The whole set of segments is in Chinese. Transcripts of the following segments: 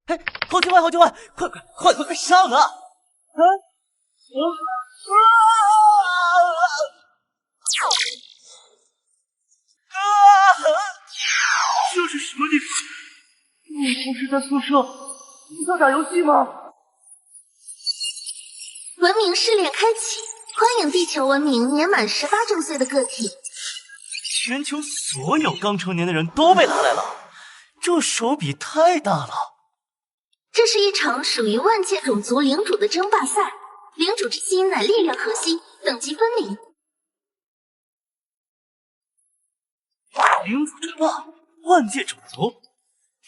哎，好几万，好几万，快上啊！这是什么地方？你不是在宿舍在打游戏吗？文明试炼开启，欢迎地球文明年满18周岁的个体。全球所有刚成年的人都被拉来了，这手笔太大了。这是一场属于万界种族领主的争霸赛，领主之心乃力量核心，等级分明。领主争霸，万界种族，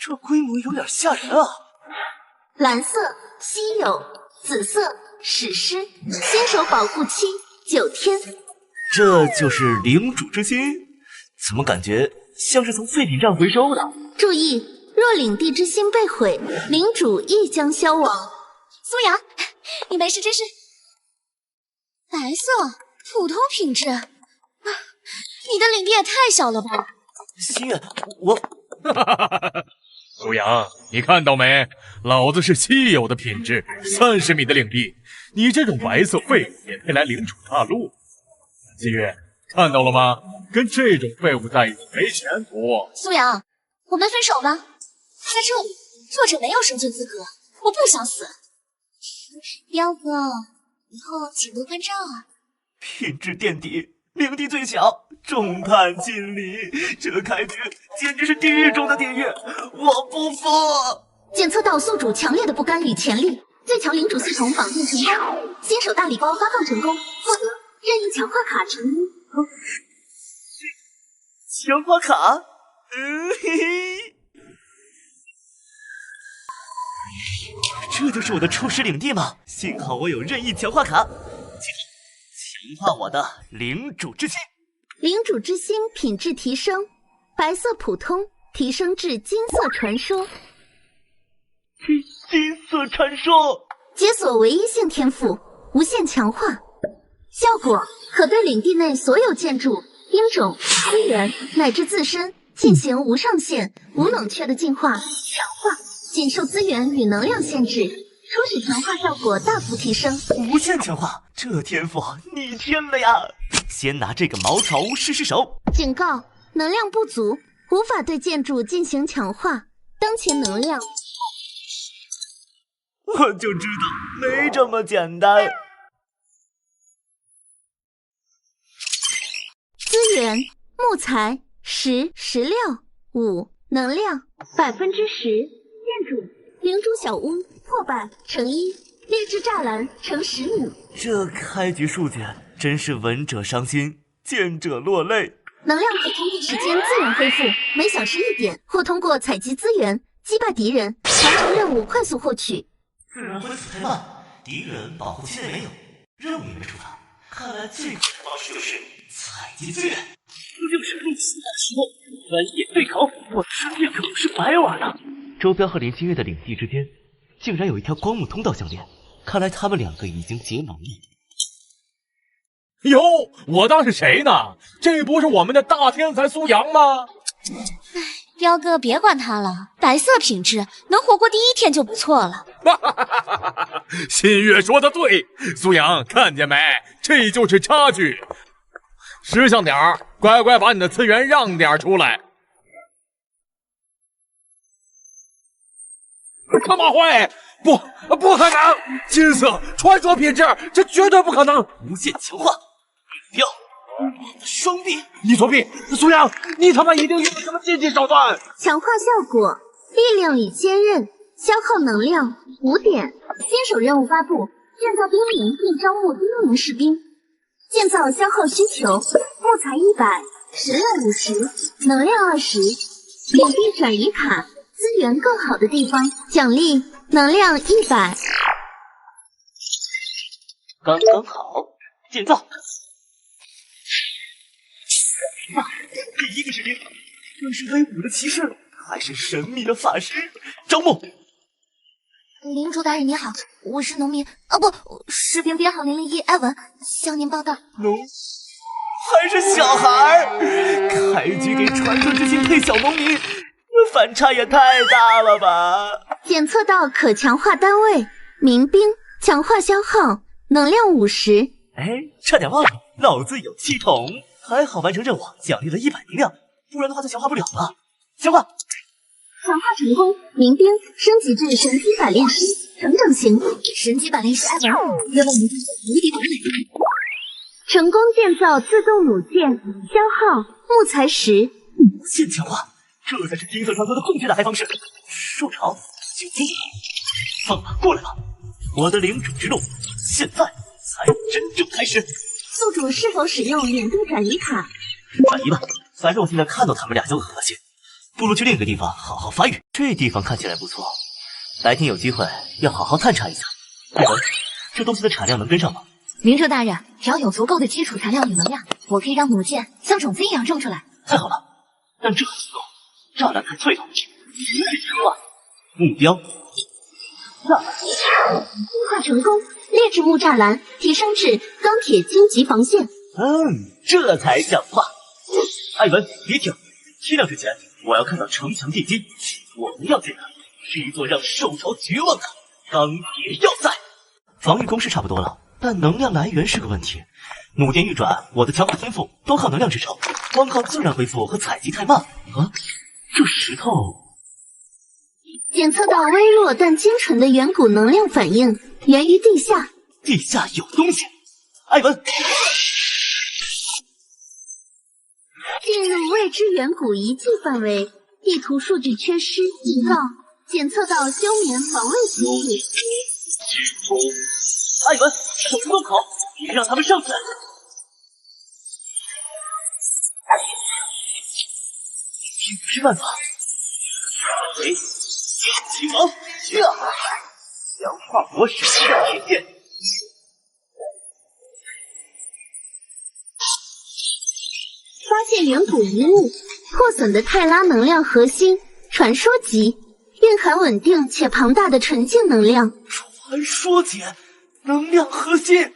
这规模有点吓人啊！蓝色稀有，紫色史诗，新手保护期9天。这就是领主之心？怎么感觉像是从废品站回收的？注意，若领地之心被毁，领主亦将消亡。苏阳，你没事真是。白色，普通品质。你的领地也太小了吧？心月，我苏阳，你看到没？老子是稀有的品质，30米的领地，你这种白色废物也配来领主大陆？心月，看到了吗？跟这种废物在一起没前途。苏阳，我们分手吧。在这里，弱者没有生存资格，我不想死。彪哥，以后请多关照啊。品质垫底，领地最小，众叛亲离，这开局简直是地狱中的地狱，我不服！检测到宿主强烈的不甘与潜力，最强领主系统绑定成功，新手大礼包发放成功，获得任意强化卡成功。强化卡？嘿嘿。这就是我的初始领地吗？幸好我有任意强化卡，强化我的领主之心。领主之心品质提升，白色普通提升至金色传说。金色传说，解锁唯一性天赋，无限强化。效果可对领地内所有建筑、兵种、资源乃至自身进行无上限、无冷却的进化、强化，仅受资源与能量限制。初始强化效果大幅提升。无限强化，这天赋逆天了呀！先拿这个茅草屋试试手。警告：能量不足，无法对建筑进行强化。当前能量，我就知道没这么简单。资源：木材、石料、5能量10%。建筑：领主小屋破败乘1，劣质栅栏乘10米。这开局数据真是闻者伤心，见者落泪。能量可通过时间自然恢复，每小时1点，或通过采集资源、击败敌人、完成任务快速获取。自然恢复太慢，敌人保护期内没有，任务也没触发。看来最快的方式就是采集资源。这就是入侵的时候，专业对口，我吃这可不是白玩的。周彪和林心月的领地之间，竟然有一条光幕通道相连，看来他们2个已经结盟了。哟，我当是谁呢？这不是我们的大天才苏阳吗？彪哥别管他了，白色品质能活过第1天就不错了。新月说的对，苏阳看见没？这就是差距。识相点儿，乖乖把你的资源让点出来。他妈会，不可能！金色传说品质，这绝对不可能！无限强化，彪，我的双臂！你作弊，苏阳，你他妈一定用了什么禁忌手段！强化效果：力量与坚韧，消耗能量5点。新手任务发布：建造兵营并招募兵营士兵。建造消耗需求：木材100，石料50，能量20，领地转移卡，资源更好的地方，奖励能量100。刚刚好，建造。第1个士兵，这是威武的骑士，还是神秘的法师？招募。领主大人你好，我是农民，士兵编号001艾文，向您报道。农还是小孩儿？开局给传说之心配小农民，这反差也太大了吧！检测到可强化单位民兵，强化消耗能量50。哎，差点忘了，老子有系统，还好完成任务奖励了100能量，不然的话就强化不了了。强化，强化成功，民兵升级至神级百炼师，成长型。神级百炼师艾文，愿为您无敌堡垒。成功建造自动弩箭，消耗木材10。无限强化，这才是金色传说的控制打开方式。受潮，酒精，放马过来吧！我的领主之路，现在才真正开始。宿主是否使用眼度转移卡？转移吧，反正我现在看到他们俩就恶心，不如去另一个地方好好发育。这地方看起来不错，白天有机会要好好探查一下。艾文，这东西的产量能跟上吗？领主大人，只要有足够的基础材料与能量，我可以让弩箭像种子一样种出来。太好了，但这还不够，栅栏太脆了，继续强化。目标，栅栏，进化成功，劣质木栅栏提升至钢铁荆棘防线。这才像话。艾文，别停！7亮之前，我要看到城墙地基。我们要建的是一座让兽潮绝望的钢铁要塞。防御攻势差不多了，但能量来源是个问题。弩电预转，我的强化天赋都靠能量支撑，光靠自然恢复和采集太慢。这石头检测到微弱但精纯的远古能量反应，源于地下。地下有东西。艾文，进入未知远古遗迹范围，地图数据缺失。警告：检测到休眠防卫机制。艾文，守住洞口，别让他们上去。这不是办法。回，启王，强化我手的铁剑。发现远古遗物，破损的泰拉能量核心，传说级，蕴含稳定且庞大的纯净能量。传说级能量核心。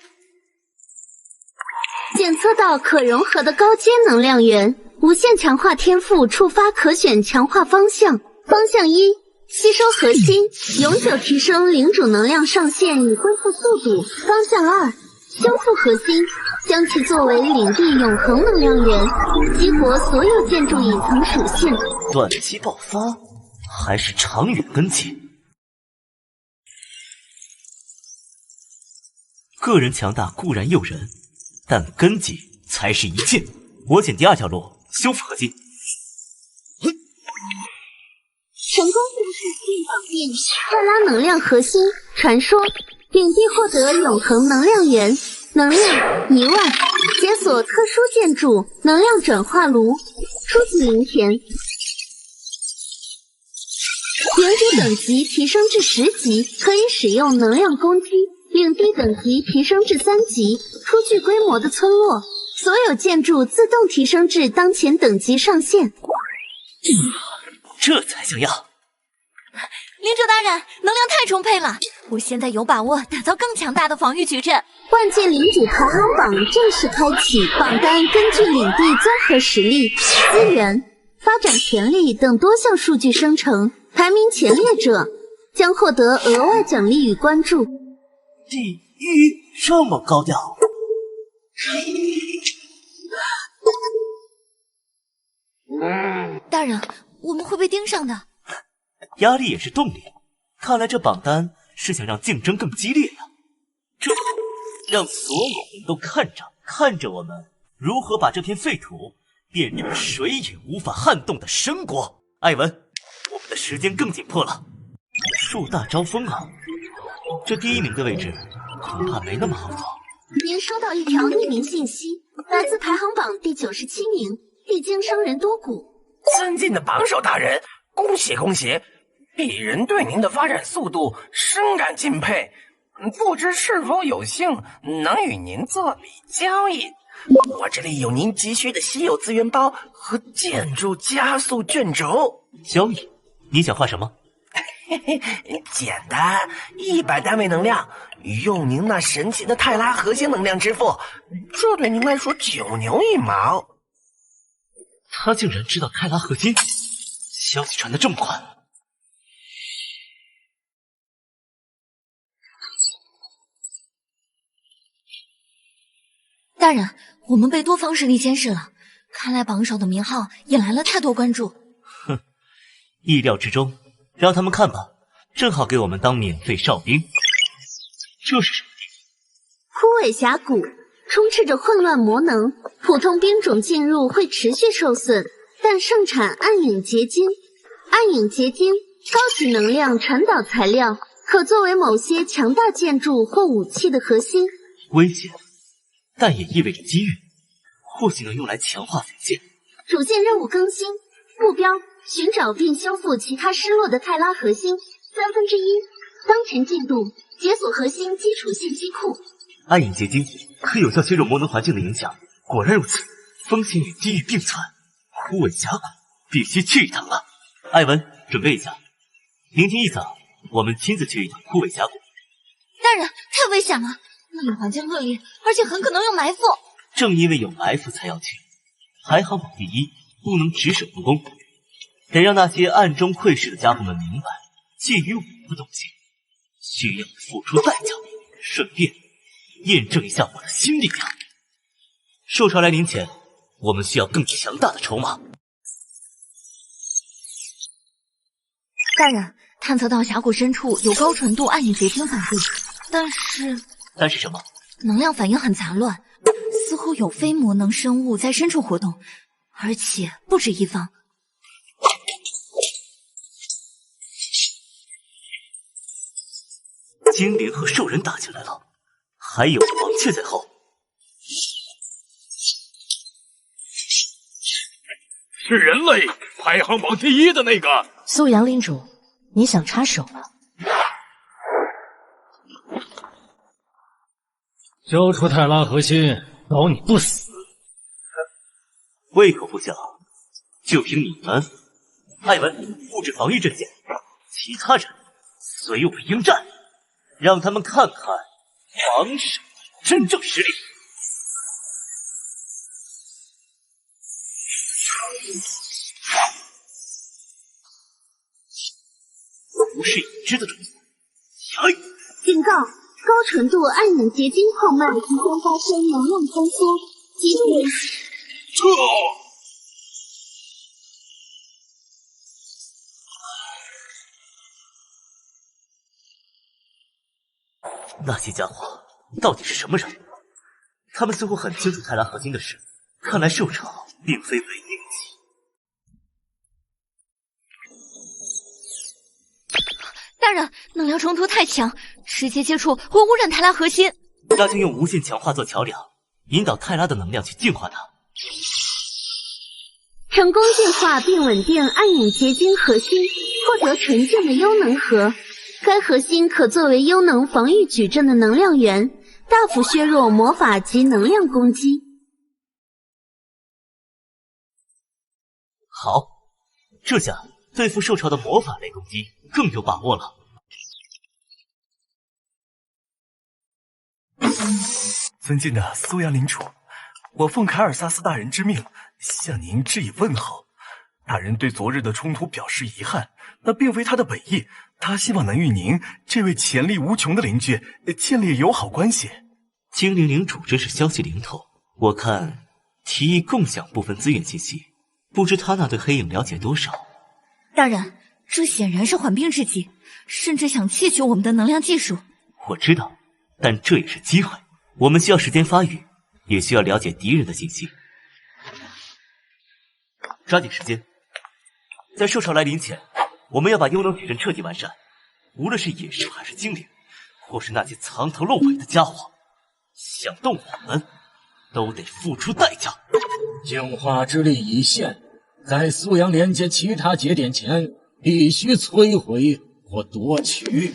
检测到可融合的高阶能量源，无限强化天赋触发可选强化方向。方向1，吸收核心，永久提升领主能量上限与恢复速度。方向2，修复核心，将其作为领地永恒能量源，激活所有建筑隐藏属性。短期爆发还是长远根基？个人强大固然诱人，但根基才是一切。我选第2条路，修复核心。成功定制地绑定泰拉能量核心，传说领地获得永恒能量源，能量1万，解锁特殊建筑能量转化炉，初级灵田，领主等级提升至10级，可以使用能量攻击，领地等级提升至3级，初具规模的村落，所有建筑自动提升至当前等级上限。这才像样。领主大人，能量太充沛了，我现在有把握打造更强大的防御矩阵。万界领主排行榜正式开启，榜单根据领地综合实力、资源、发展潜力等多项数据生成，排名前列者将获得额外奖励与关注。第1，这么高调。大人，我们会被盯上的。压力也是动力，看来这榜单是想让竞争更激烈呀。这让所有人都看着我们如何把这片废土变成水也无法撼动的神国。艾文，我们的时间更紧迫了。树大招风啊，这第1名的位置恐怕没那么好找。您收到一条匿名信息，来自排行榜第97名，地精生人多谷。尊敬的榜首大人，恭喜恭喜！鄙人对您的发展速度深感敬佩，不知是否有幸能与您做笔交易？我这里有您急需的稀有资源包和建筑加速卷轴。交易？你想画什么？简单，100单位能量，用您那神奇的泰拉核心能量支付，这对您来说九牛一毛。他竟然知道泰拉核心，消息传得这么快。大人，我们被多方势力监视了，看来榜首的名号引来了太多关注。哼，意料之中，让他们看吧，正好给我们当免费哨兵。这是什么地方？枯萎峡谷充斥着混乱魔能，普通兵种进入会持续受损，但盛产暗影结晶。暗影结晶高级能量传导材料，可作为某些强大建筑或武器的核心。危险，但也意味着机遇，或许能用来强化匪线。主线任务更新，目标寻找并修复其他失落的泰拉核心1/3。当前进度解锁核心基础信息库。暗影结晶可有效削弱魔能环境的影响，果然如此，风险与机遇并存。枯萎峡谷必须去一趟了。艾文，准备一下，明天一早我们亲自去一趟枯萎峡谷。大人，太危险了，那里环境恶劣，而且很可能有埋伏。正因为有埋伏才要去，排行榜第一，不能只守不攻，得让那些暗中窥视的家伙们明白，觊觎我们的东西需要付出代价，顺便验证一下我的新力量。兽潮来临前，我们需要更强大的筹码。大人，探测到峡谷深处有高纯度暗影结晶反馈，但是什么？能量反应很杂乱，似乎有非魔能生物在深处活动，而且不止一方。精灵和兽人打起来了，还有王雀在后。是人类排行榜第一的那个。苏阳领主，你想插手了？交出泰拉核心，保你不死。胃口不小，就凭你们。艾文，布置防御阵线，其他人随我应战，让他们看看榜首真正实力。不是已知的种子。警告：高纯度暗影结晶矿脉即将发生能量坍缩，即停。那些家伙到底是什么人？他们似乎很清楚泰拉核心的事，看来兽潮并非唯一武器。大人，能量冲突太强，直接接触会污染泰拉核心。那就用无限强化做桥梁，引导泰拉的能量去净化它。成功净化并稳定暗影结晶核心，获得纯净的幽能核。该核心可作为幽能防御矩阵的能量源，大幅削弱魔法及能量攻击。好，这下对付兽潮的魔法类攻击更有把握了。尊敬的苏阳领主，我奉凯尔萨斯大人之命向您致以问候。大人对昨日的冲突表示遗憾，那并非他的本意，他希望能与您这位潜力无穷的邻居建立友好关系。精灵领主真是消息灵通，我看提议共享部分资源信息，不知他那对黑影了解多少。大人，这显然是缓兵之计，甚至想窃取我们的能量技术。我知道，但这也是机会，我们需要时间发育，也需要了解敌人的信息。抓紧时间，在兽潮来临前，我们要把幽能矩阵彻底完善。无论是野兽还是精灵，或是那些藏头露尾的家伙，想动我们，都得付出代价。净化之力已现，在苏阳连接其他节点前，必须摧毁或夺取。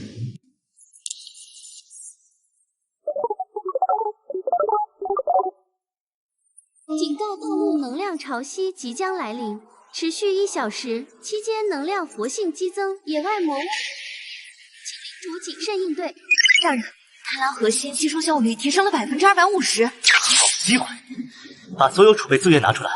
警告：透露能量潮汐即将来临，持续1小时，期间能量活性激增，野外魔物，请领主谨慎应对。大人，泰拉核心吸收效率提升了250%。好机会，把所有储备资源拿出来，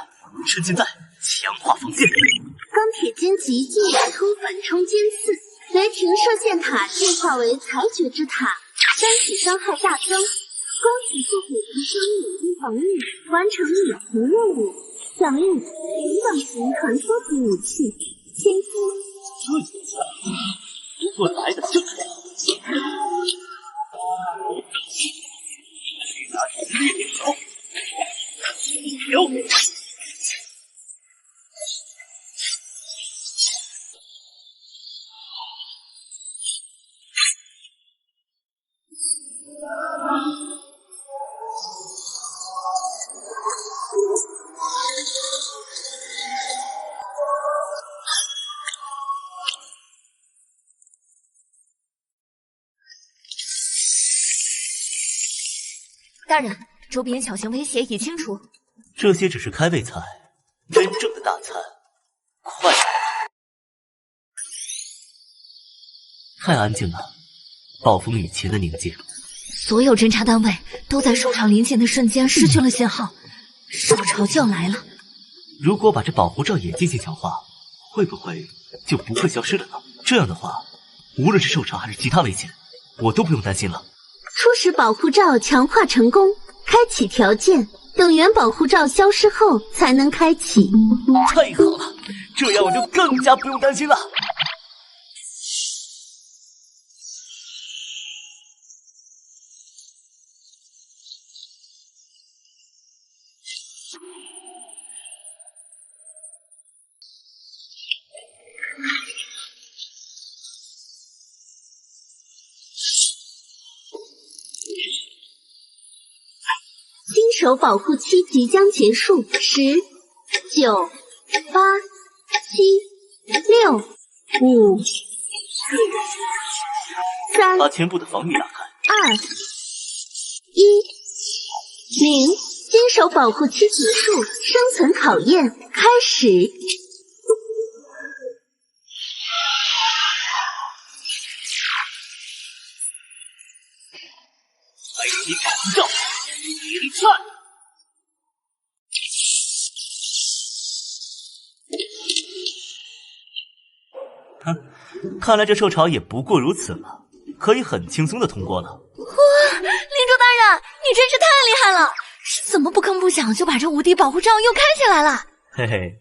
趁现在强化防线。钢铁荆棘进化出反冲尖刺，雷霆射线塔进化为裁决之塔，身体伤害大增，恭喜宿主提升免疫防御，完成隐形任务，奖励平等型传说级武器千金。这就算了，我来的正是。烈点球，有。大人，周边小型威胁已清除。这些只是开胃菜，真正的大餐，快来！太安静了，暴风雨前的宁静。所有侦察单位都在兽潮临近的瞬间失去了信号，兽潮就要来了。如果把这保护罩也进行强化，会不会就不会消失了呢？这样的话，无论是兽潮还是其他危险，我都不用担心了。初始保护罩强化成功，开启条件，等原保护罩消失后才能开启。太好了，这样我就更加不用担心了。新手保护期即将结束，10、9、8、7、6、5、4、3、把全部的防御打开。2、1、0。新手保护期结束，生存考验开始。白旗保护罩，一串。哼，看来这兽潮也不过如此了，可以很轻松的通过了。哇，领主大人，你真是太厉害了！怎么不吭不响就把这无敌保护罩又开起来了？嘿嘿，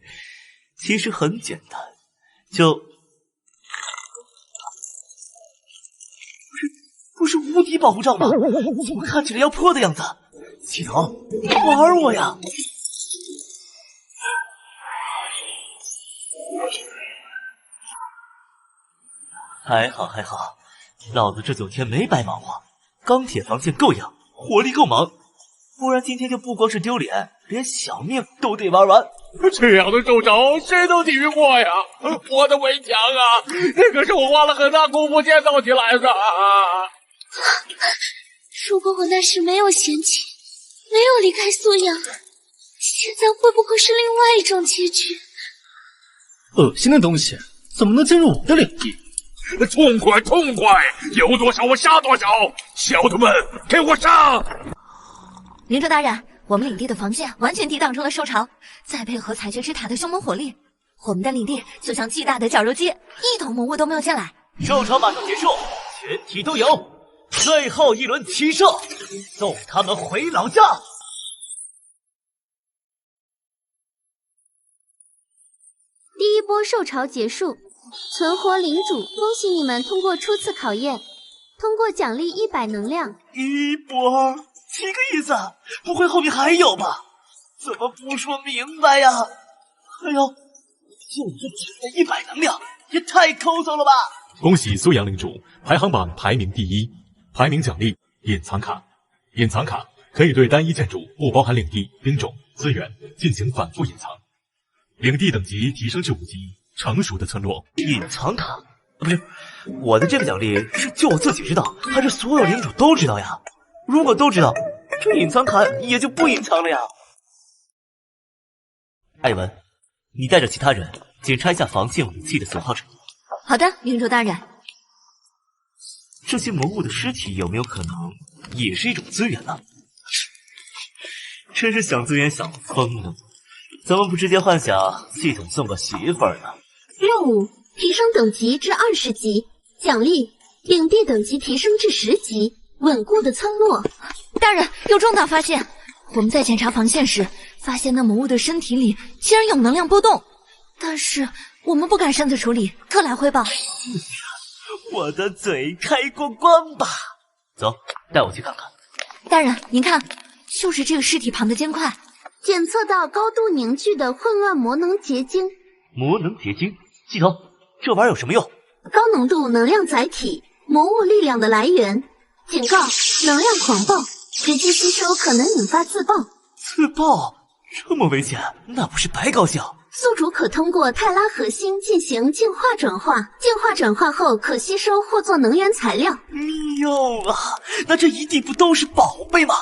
其实很简单，就不是无敌保护罩吗？怎么看起来要破的样子？系统，玩我呀！还好还好，老子这9天没白忙活，钢铁防线够硬，火力够猛。不然今天就不光是丢脸，连小命都得玩完。这样的兽潮谁都抵御过呀！我的围墙啊，那可是我花了很大功夫建造起来的。如果我那时没有嫌弃，没有离开苏阳，现在会不会是另外一种结局？恶心的东西怎么能进入我的领地？痛快痛快，有多少我杀多少！小的们，给我上！领主大人，我们领地的防线完全抵挡住了兽潮，再配合采掘之塔的凶猛火力，我们的领地就像巨大的绞肉机，一头魔物都没有进来。兽潮马上结束，全体都有，最后一轮齐射，送他们回老家。第一波兽潮结束，存活领主，恭喜你们通过初次考验，通过奖励100能量。一波，7个意思？不会后面还有吧？怎么不说明白呀？哎呦，就你这只给100能量，也太抠搜了吧！恭喜苏阳领主排行榜排名第1，排名奖励隐藏卡。隐藏卡可以对单一建筑（不包含领地、兵种、资源）进行反复隐藏，领地等级提升至5级。成熟的村落隐藏卡，不是我的这个奖励是就我自己知道，还是所有领主都知道呀？如果都知道，这隐藏卡也就不隐藏了呀。艾文，你带着其他人检查一下防线武器的损耗程度。好的，领主大人。这些魔物的尸体有没有可能也是一种资源呢？真是想资源想疯了，怎么不直接幻想系统送个媳妇儿呢？任务提升等级至20级，奖励领地等级提升至10级，稳固的村落。大人有重大发现，我们在检查防线时，发现那魔物的身体里竟然有能量波动，但是我们不敢擅自处理，特来汇报。我的嘴开过关吧？走，带我去看看。大人，您看，就是这个尸体旁的尖块，检测到高度凝聚的混乱魔能结晶。魔能结晶，系统，这玩意儿有什么用？高浓度能量载体，魔物力量的来源。警告：能量狂暴，直接吸收可能引发自爆。自爆？这么危险，那不是白高兴？宿主可通过泰拉核心进行净化转化，净化转化后可吸收或做能源材料。妙啊！那这一地不都是宝贝吗？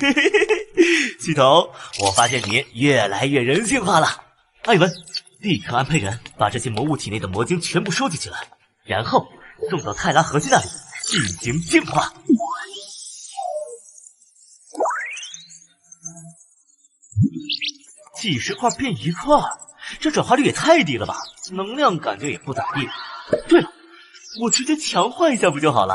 嘿嘿嘿嘿，系统，我发现你越来越人性化了。艾文，立刻安排人把这些魔物体内的魔晶全部收集起来，然后送到泰拉核心那里进行净化。几十块变一块，这转化率也太低了吧？能量感觉也不咋地。对了，我直接强化一下不就好了？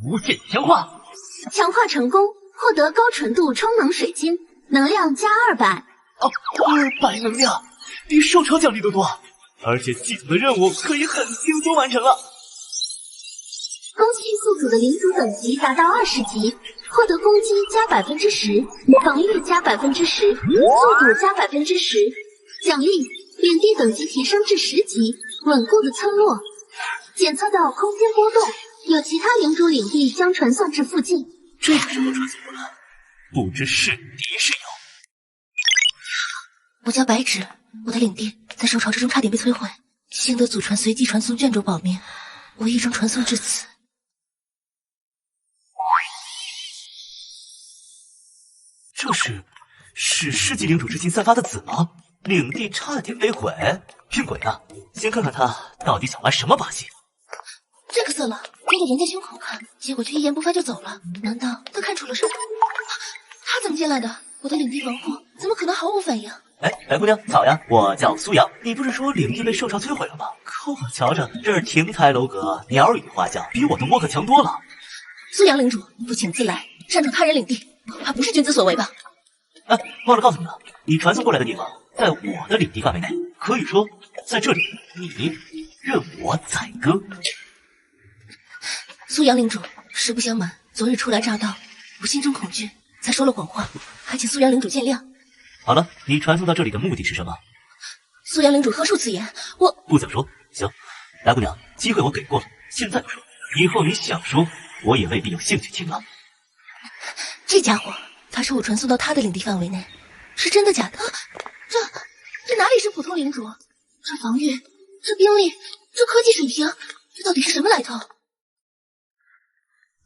无限强化，强化成功，获得高纯度充能水晶，能量加200。哦，200能量，比受潮奖励都多，而且系统的任务可以很轻松完成了。恭喜宿主的领主等级达到20级，获得攻击加10%，防御加10%，速度加10%。奖励：领地等级提升至10级，稳固的村落。检测到空间波动，有其他领主领地将传送至附近。这个时候传送过来，不知是敌是友。我叫白芷，我的领地在受潮之中差点被摧毁，幸得祖传随机传送卷轴保命，我一生传送至此。这是史诗级领主之心散发的紫吗？领地差点被毁，骗鬼呢！先看看他到底想玩什么把戏。这个色狼盯着人家胸口看，结果却一言不发就走了。难道他看出了什么？他怎么进来的？我的领地防护怎么可能毫无反应？哎，白姑娘，早呀！我叫苏阳，你不是说领地被受潮摧毁了吗？可我瞧着这儿亭台楼阁，鸟语花香，比我的窝可强多了。苏阳领主，不请自来，擅闯他人领地，恐怕不是君子所为吧？哎，忘了告诉你了，你传送过来的地方在我的领地范围内，可以说在这里你任我宰割。苏阳领主，实不相瞒，昨日初来乍到，我心中恐惧，才说了谎话，还请苏阳领主见谅。好了，你传送到这里的目的是什么？苏阳领主何恕此言？我不想说。行，白姑娘，机会我给过了，现在不说，以后你想说，我也未必有兴趣听了。这家伙，他说我传送到他的领地范围内，是真的假的？这哪里是普通领主？这防御，这兵力，这科技水平，这到底是什么来头？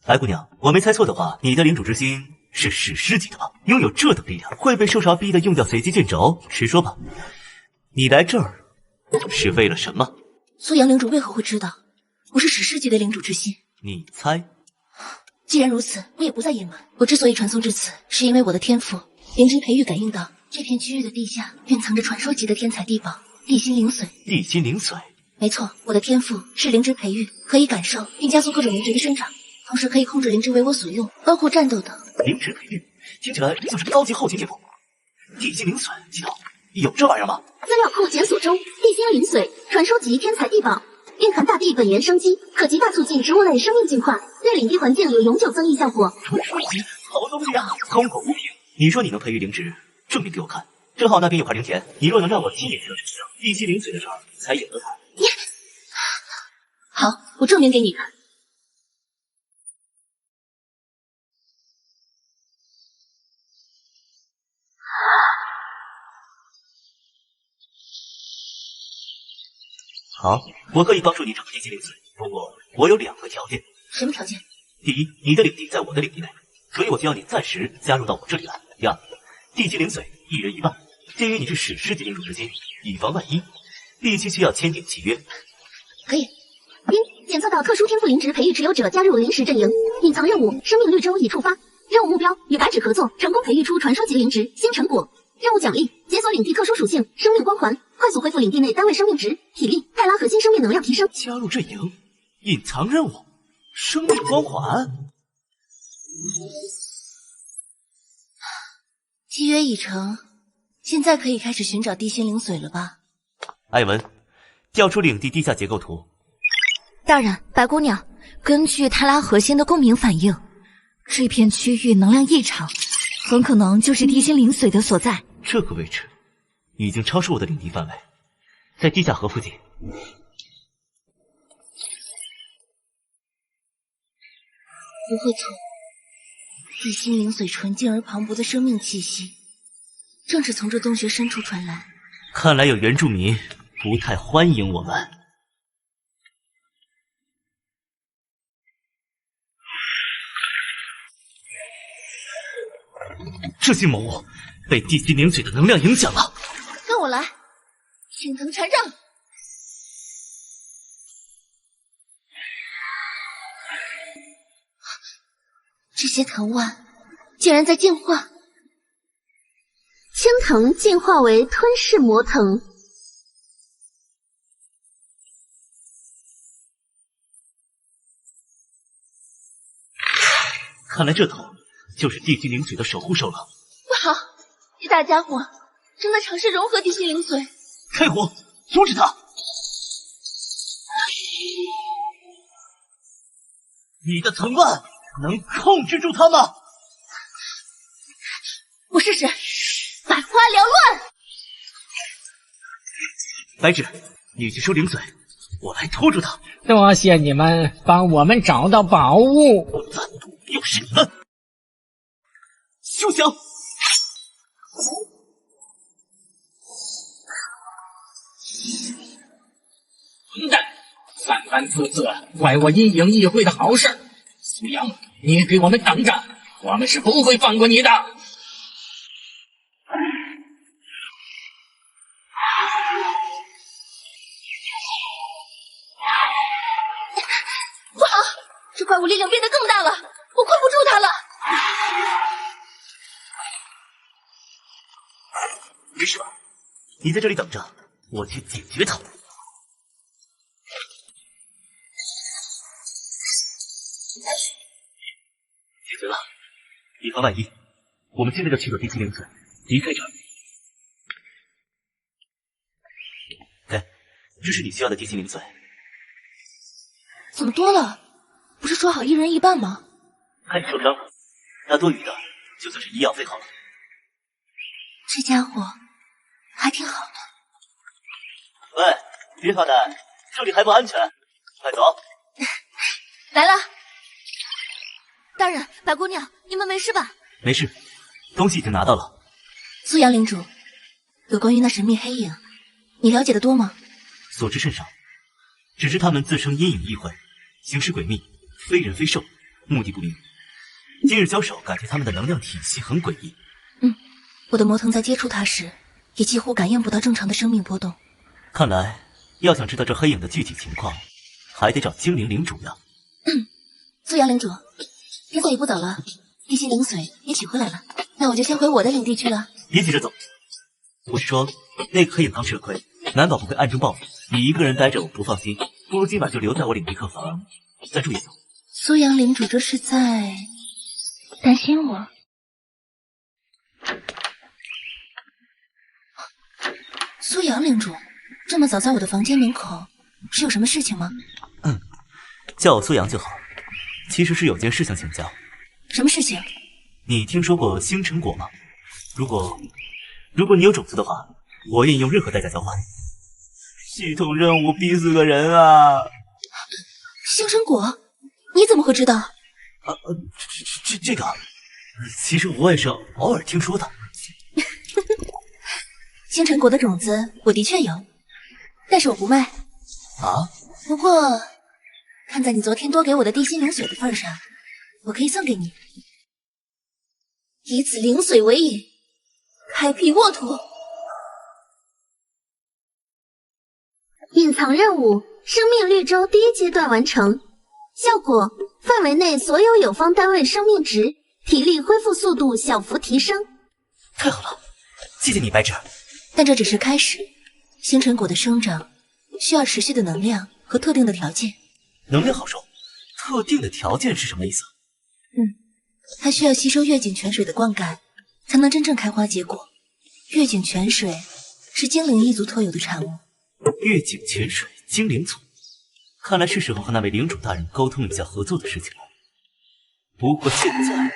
白姑娘，我没猜错的话，你的领主之心是史诗级的吧？拥有这等力量，会被受潮逼得用掉随机卷轴？实说吧，你来这儿是为了什么？苏阳领主为何会知道我是史诗级的领主之心？你猜？既然如此，我也不再隐瞒。我之所以传送至此，是因为我的天赋灵芝培育感应到这片区域的地下蕴藏着传说级的天才地宝地心灵髓。地心灵髓？没错，我的天赋是灵芝培育，可以感受并加速各种灵芝的生长，同时可以控制灵芝为我所用，包括战斗等。灵芝培育听起来像是高级后勤天赋。地心灵髓，系统有这玩意儿吗？资料库检索中，地心灵髓，传说级天才地宝，蕴含大地本源生机，可极大促进植物类生命进化，对领地环境有永久增益效果。传说级好东西啊，空口无凭。你说你能培育灵芝，证明给我看。正好那边有块灵田，你若能让我亲眼见到地心灵髓的事儿，才有得谈。好，我证明给你看。好，我可以帮助你整地心灵髓，不过我有2个条件。什么条件？第一，你的领地在我的领地内，所以我就要你暂时加入到我这里来。第二，地心灵髓1人1半，鉴于你是史诗级领主之心，以防万一，必须需要签订契约。可以。检测到特殊天赋灵芝培育持有者加入临时阵营，隐藏任务生命绿洲已触发，任务目标与白芷合作，成功培育出传说级灵芝新成果。任务奖励：解锁领地特殊属性生命光环，快速恢复领地内单位生命值、体力、泰拉核心生命能量提升。加入阵营，隐藏任务，生命光环。契约已成，现在可以开始寻找地心灵髓了吧？艾文，调出领地地下结构图。大人，白姑娘，根据泰拉核心的共鸣反应，这片区域能量异常，很可能就是地心灵髓的所在。这个位置已经超出我的领地范围，在地下河附近。不会错，地心灵髓纯净而磅礴的生命气息，正是从这洞穴深处传来。看来有原住民不太欢迎我们。这些魔物被地心灵髓的能量影响了。跟我来，青藤禅杖。这些藤蔓竟然在进化。青藤进化为吞噬魔藤。看来这头就是地心灵髓的守护兽了。不好，这大家伙正在尝试融合地心灵髓。开火，阻止他！你的藤蔓能控制住他吗？我试试，百花缭乱。白芷，你去收灵髓，我来拖住他。多谢你们帮我们找到宝物。又是你们！休想！混蛋！三番四次坏我阴影议会的好事，苏阳，你给我们等着，我们是不会放过你的。不好，这怪物力量变得更大了，我困不住它了。没事吧？你在这里等着，我去解决他。解决了，以防万一，我们现在就去找地心灵髓，离开这儿。给，这是你需要的地心灵髓。怎么多了？不是说好一人一半吗？看你受伤了，那多余的就算是医药费好了。这家伙还挺好的。喂，别发呆，这里还不安全，快走。来了。大人，白姑娘，你们没事吧？没事，东西已经拿到了。苏阳领主，有关于那神秘黑影，你了解的多吗？所知甚少，只知他们自称阴影议会，行事诡秘，非人非兽，目的不明。今日交手，感觉他们的能量体系很诡异。我的魔藤在接触它时，也几乎感应不到正常的生命波动。看来，要想知道这黑影的具体情况，还得找精灵领主呀。苏阳领主，天色也不早了，地心灵髓也取回来了，那我就先回我的领地去了。别急着走，我是说，那个黑影刚吃了亏，难保不会暗中报复。你一个人待着我不放心，不如今晚就留在我领地客房，再住一宿。苏阳领主这是在担心我？苏阳领主，这么早在我的房间门口，是有什么事情吗？叫我苏阳就好。其实是有件事想请教。什么事情？你听说过星辰果吗？如果你有种子的话，我愿意用任何代价交换。系统任务逼死个人啊！星辰果，你怎么会知道？这个，其实我也是偶尔听说的。星辰果的种子我的确有，但是我不卖。啊？不过，看在你昨天多给我的地心灵髓的份上，我可以送给你，以此灵髓为引，开辟沃土。隐藏任务生命绿洲第1阶段完成，效果范围内所有友方单位生命值、体力恢复速度小幅提升。太好了，谢谢你，白芷。但这只是开始，星辰果的生长需要持续的能量和特定的条件。能量好受，特定的条件是什么意思？它需要吸收月景泉水的灌溉，才能真正开花结果。月景泉水是精灵一族特有的产物。月景泉水，精灵族，看来是时候和那位领主大人沟通一下合作的事情了。不过现在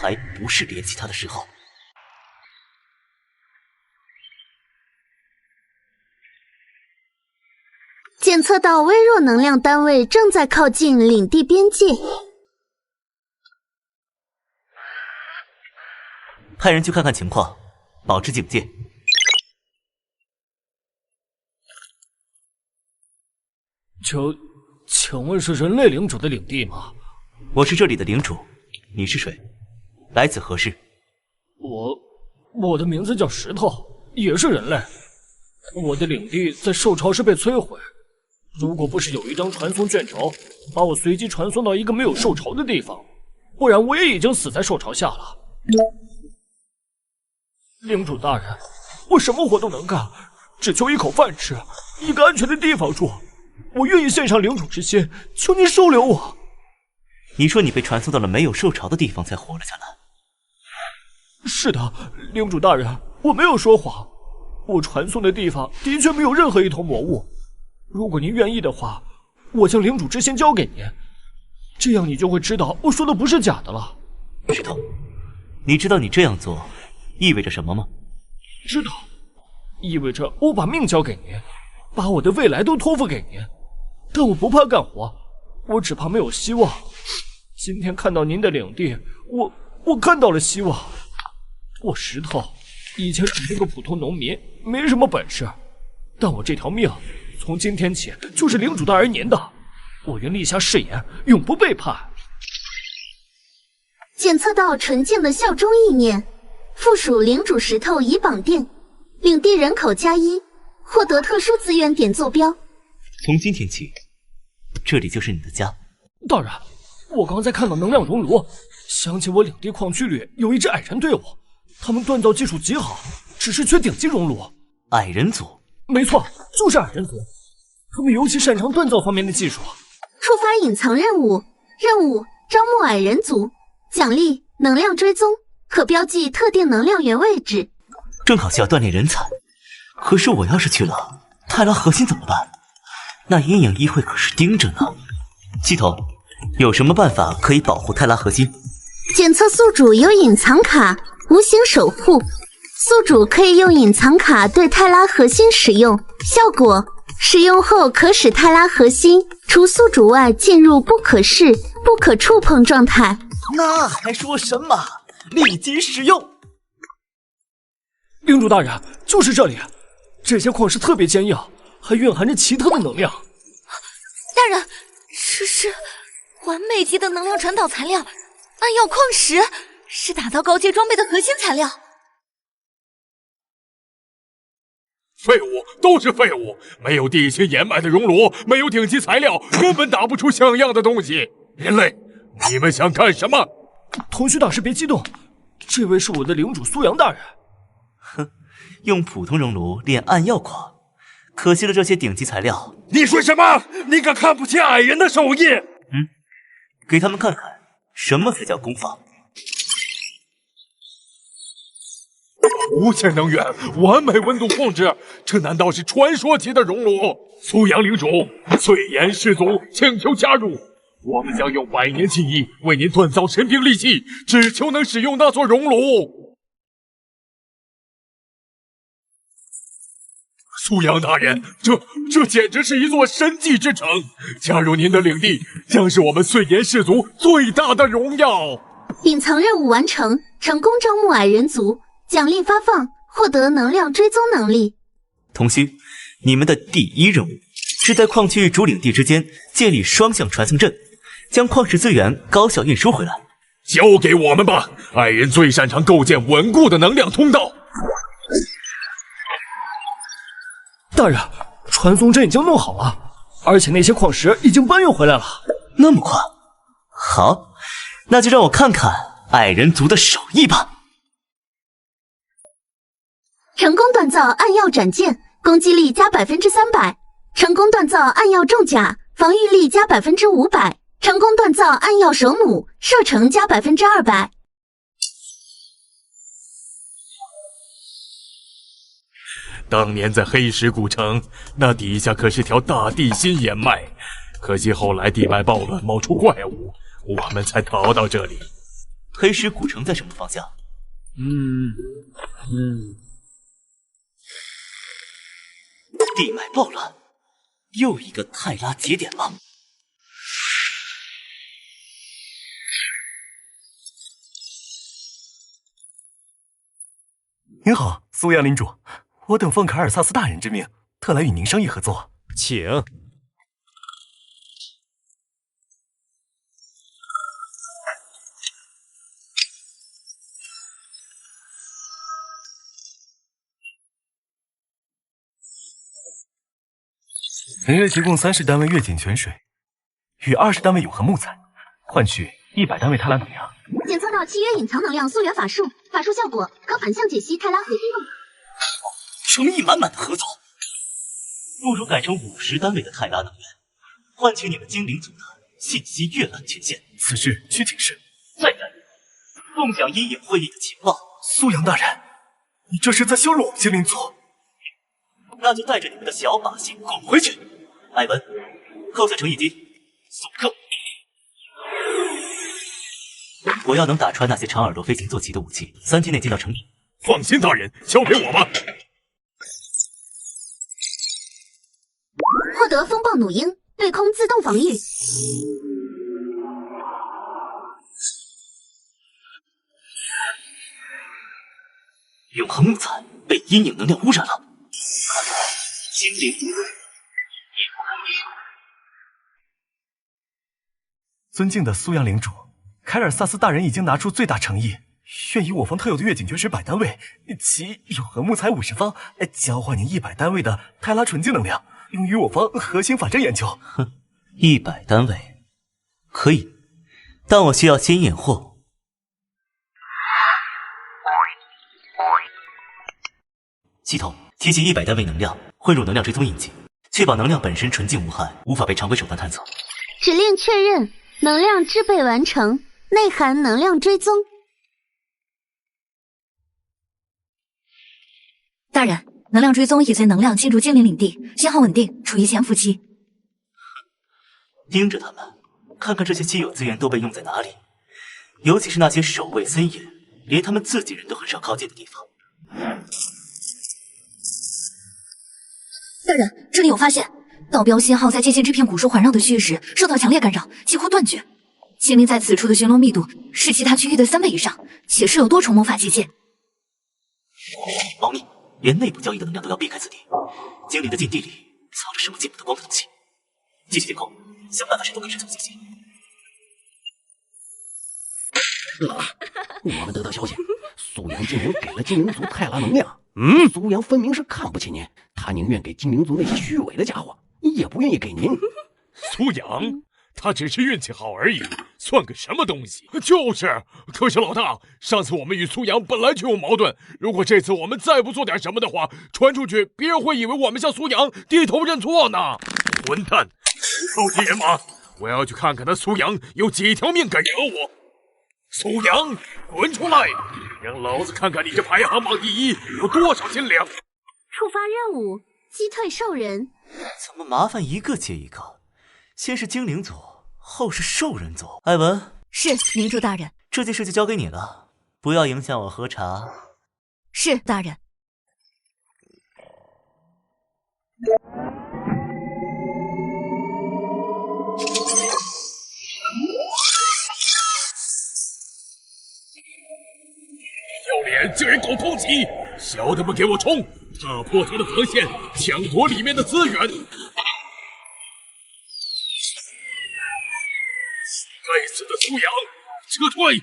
还不是联系他的时候。检测到微弱能量单位正在靠近领地边界，派人去看看情况，保持警戒。请问是人类领主的领地吗？我是这里的领主，你是谁？来此何事？我的名字叫石头，也是人类。我的领地在受潮时被摧毁，如果不是有一张传送卷轴把我随机传送到一个没有受潮的地方，不然我也已经死在受潮下了。领主大人，我什么活都能干，只求一口饭吃，一个安全的地方住。我愿意献上领主之心，求您收留我。你说你被传送到了没有受潮的地方才活了下来？是的，领主大人，我没有说谎。我传送的地方的确没有任何一头魔物。如果您愿意的话，我将领主之心交给您，这样你就会知道我说的不是假的了。石头，你知道你这样做意味着什么吗？知道，意味着我把命交给您，把我的未来都托付给您。但我不怕干活，我只怕没有希望。今天看到您的领地，我看到了希望。我石头以前只是个普通农民，没什么本事，但我这条命从今天起就是领主大人您的。我愿立下誓言，永不背叛。检测到纯净的效忠意念，附属领主石头已绑定，领地人口+1，获得特殊资源点坐标。从今天起，这里就是你的家。大人，我刚才看到能量熔炉，想起我领地矿区里有一支矮人队伍，他们锻造技术极好，只是缺顶级熔炉。矮人族？没错，就是矮人族，他们尤其擅长锻造方面的技术。触发隐藏任务，招募矮人族，奖励能量追踪，可标记特定能量源位置。正好需要锻炼人才，可是我要是去了泰拉核心怎么办？那阴影议会可是盯着呢。系统有什么办法可以保护泰拉核心？检测宿主有隐藏卡，无形守护。宿主可以用隐藏卡对泰拉核心使用，效果使用后可使泰拉核心除宿主外进入不可视、不可触碰状态。那还说什么？立即使用！领主大人，就是这里，这些矿石特别坚硬，还蕴含着奇特的能量。大人，这是完美级的能量传导材料，暗曜矿石，是打造高阶装备的核心材料。废物，都是废物！没有地形掩埋的熔炉，没有顶级材料，根本打不出像样的东西。人类，你们想干什么？同须大师别激动，这位是我的领主苏阳大人。哼，用普通熔炉炼暗曜矿，可惜了这些顶级材料。你说什么？你敢看不起矮人的手艺？给他们看看什么才叫工坊。无限能源，完美温度控制，这难道是传说级的熔炉？苏阳领主，醉炎氏族请求加入，我们将用100年技艺为您锻造神兵利器，只求能使用那座熔炉。苏阳大人，这简直是一座神迹之城！加入您的领地，将是我们醉炎氏族最大的荣耀。隐藏任务完成，成功招募矮人族，奖励发放，获得能量追踪能力。同须，你们的第一任务是在矿区与主领地之间建立双向传送阵，将矿石资源高效运输回来。交给我们吧，矮人最擅长构建稳固的能量通道。大人，传送阵已经弄好了，而且那些矿石已经搬运回来了。那么快？好，那就让我看看矮人族的手艺吧。成功锻造暗曜斩剑，攻击力加300%；成功锻造暗曜重甲，防御力加500%；成功锻造暗曜蛇弩，射程加200%。当年在黑石古城，那底下可是条大地心岩脉，可惜后来地脉暴乱，冒出怪物，我们才逃到这里。黑石古城在什么方向？地脉暴乱，又一个泰拉节点吗？您好，苏阳领主，我等奉卡尔萨斯大人之命，特来与您商议合作。请。每月提供30单位月井泉水，与20单位永恒木材，换取100单位泰拉能量。检测到契约隐藏能量溯源法术，法术效果可反向解析泰拉核心动能。诚意满满的合作，不如改成50单位的泰拉能源，换取你们精灵族的信息阅览权限。此事需请示。再然，共享阴影会议的情报。苏阳大人，你这是在羞辱我们精灵族。那就带着你们的小把戏滚回去。艾文，扣下诚意金，速克。我要能打穿那些长耳朵飞行坐骑的武器，3天内见到成品。放心，大人，交给我吧。获得风暴弩鹰，对空自动防御。永恒木材被阴影能量污染了，看来精灵族也不可以。尊敬的苏阳领主，凯尔萨斯大人已经拿出最大诚意，愿以我方特有的月井泉水100单位及永恒木材50方，交换您100单位的泰拉纯净能量，用于我方核心法阵研究。哼，100单位可以，但我需要先验货。系统提取100单位能量，混入能量追踪印记，确保能量本身纯净无害，无法被常规手段探测。指令确认，能量制备完成，内含能量追踪。大人，能量追踪已随能量进入精灵领地，信号稳定，处于潜伏期。盯着他们，看看这些稀有资源都被用在哪里，尤其是那些守卫森严，连他们自己人都很少靠近的地方。大人，这里有发现，导标信号在接近这片古树环绕的区域时受到强烈干扰，几乎断绝。精灵在此处的巡逻密度是其他区域的3倍以上，且设有多重魔法结界。保密，连内部交易的能量都要避开此地。精灵的禁地里藏着什么见不得光的东西，继续监控，想办法渗透更深层信息。我们得到消息，苏阳精灵给了精灵族泰拉能量。苏阳分明是看不起您，他宁愿给精灵族那些虚伪的家伙，也不愿意给您。苏阳，他只是运气好而已，算个什么东西？就是，可是老大，上次我们与苏阳本来就有矛盾，如果这次我们再不做点什么的话，传出去，别人会以为我们向苏阳低头认错呢。混蛋，臭皮人马！我要去看看他苏阳有几条命敢惹我。苏阳，滚出来！让老子看看你这排行榜第一有多少斤两！触发任务，击退兽人。怎么麻烦一个接一个？先是精灵族，后是兽人族。艾文，是领主大人。这件事就交给你了，不要影响我喝茶。是大人。要脸竟然搞偷袭，小的们给我冲！打破他的防线，抢夺里面的资源。该死的苏阳，撤退！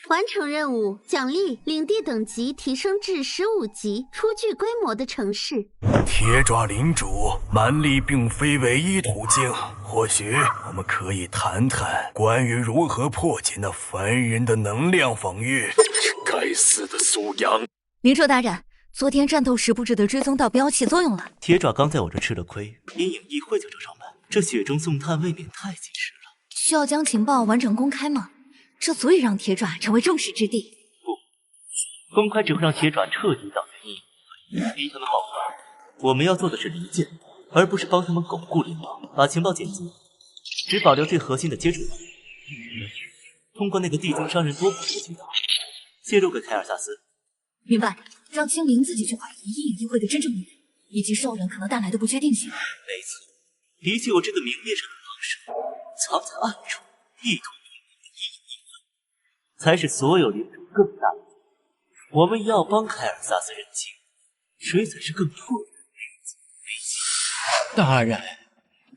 完成任务，奖励领地等级提升至15级，初具规模的城市。铁爪领主，蛮力并非唯一途径，或许我们可以谈谈关于如何破解那凡人的能量防御。该死的苏阳！领主大人，昨天战斗时布置的追踪道标起作用了。铁爪刚在我这吃了亏，阴影一会就找上门，这雪中送炭未免太及时了。需要将情报完整公开吗？这足以让铁爪成为众矢之的。不，公开只会让铁爪彻底倒在阴影，逼他们爆发。我们要做的是离间，而不是帮他们巩固联邦，把情报剪辑，只保留最核心的接触点。通过那个地精商人多普的渠道泄露给凯尔萨斯。明白，让精灵自己去怀疑阴影议会的真正目的，以及兽人可能带来的不确定性。没错，的确有这个明面上的帮手，藏在暗处，一同阴影议会，才使所有领主更大的。我们要帮凯尔萨斯认清，谁才是更弱的大人，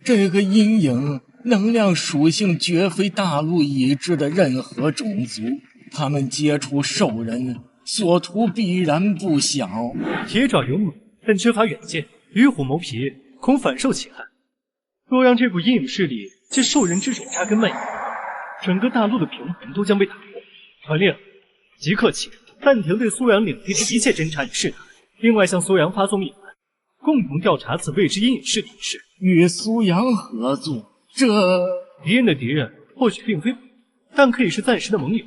这个阴影能量属性绝非大陆已知的任何种族，他们接触兽人所图必然不小。铁爪勇猛，但缺乏远见，与虎谋皮，恐反受其害。若让这股阴影势力借兽人之手扎根蔓延，整个大陆的平衡都将被打破。传令，即刻起暂停对苏阳领地的一切侦查与试探，另外向苏阳发送密函，共同调查此未知阴影势力一事。与苏阳合作，这敌人的敌人或许并非，但可以是暂时的盟友。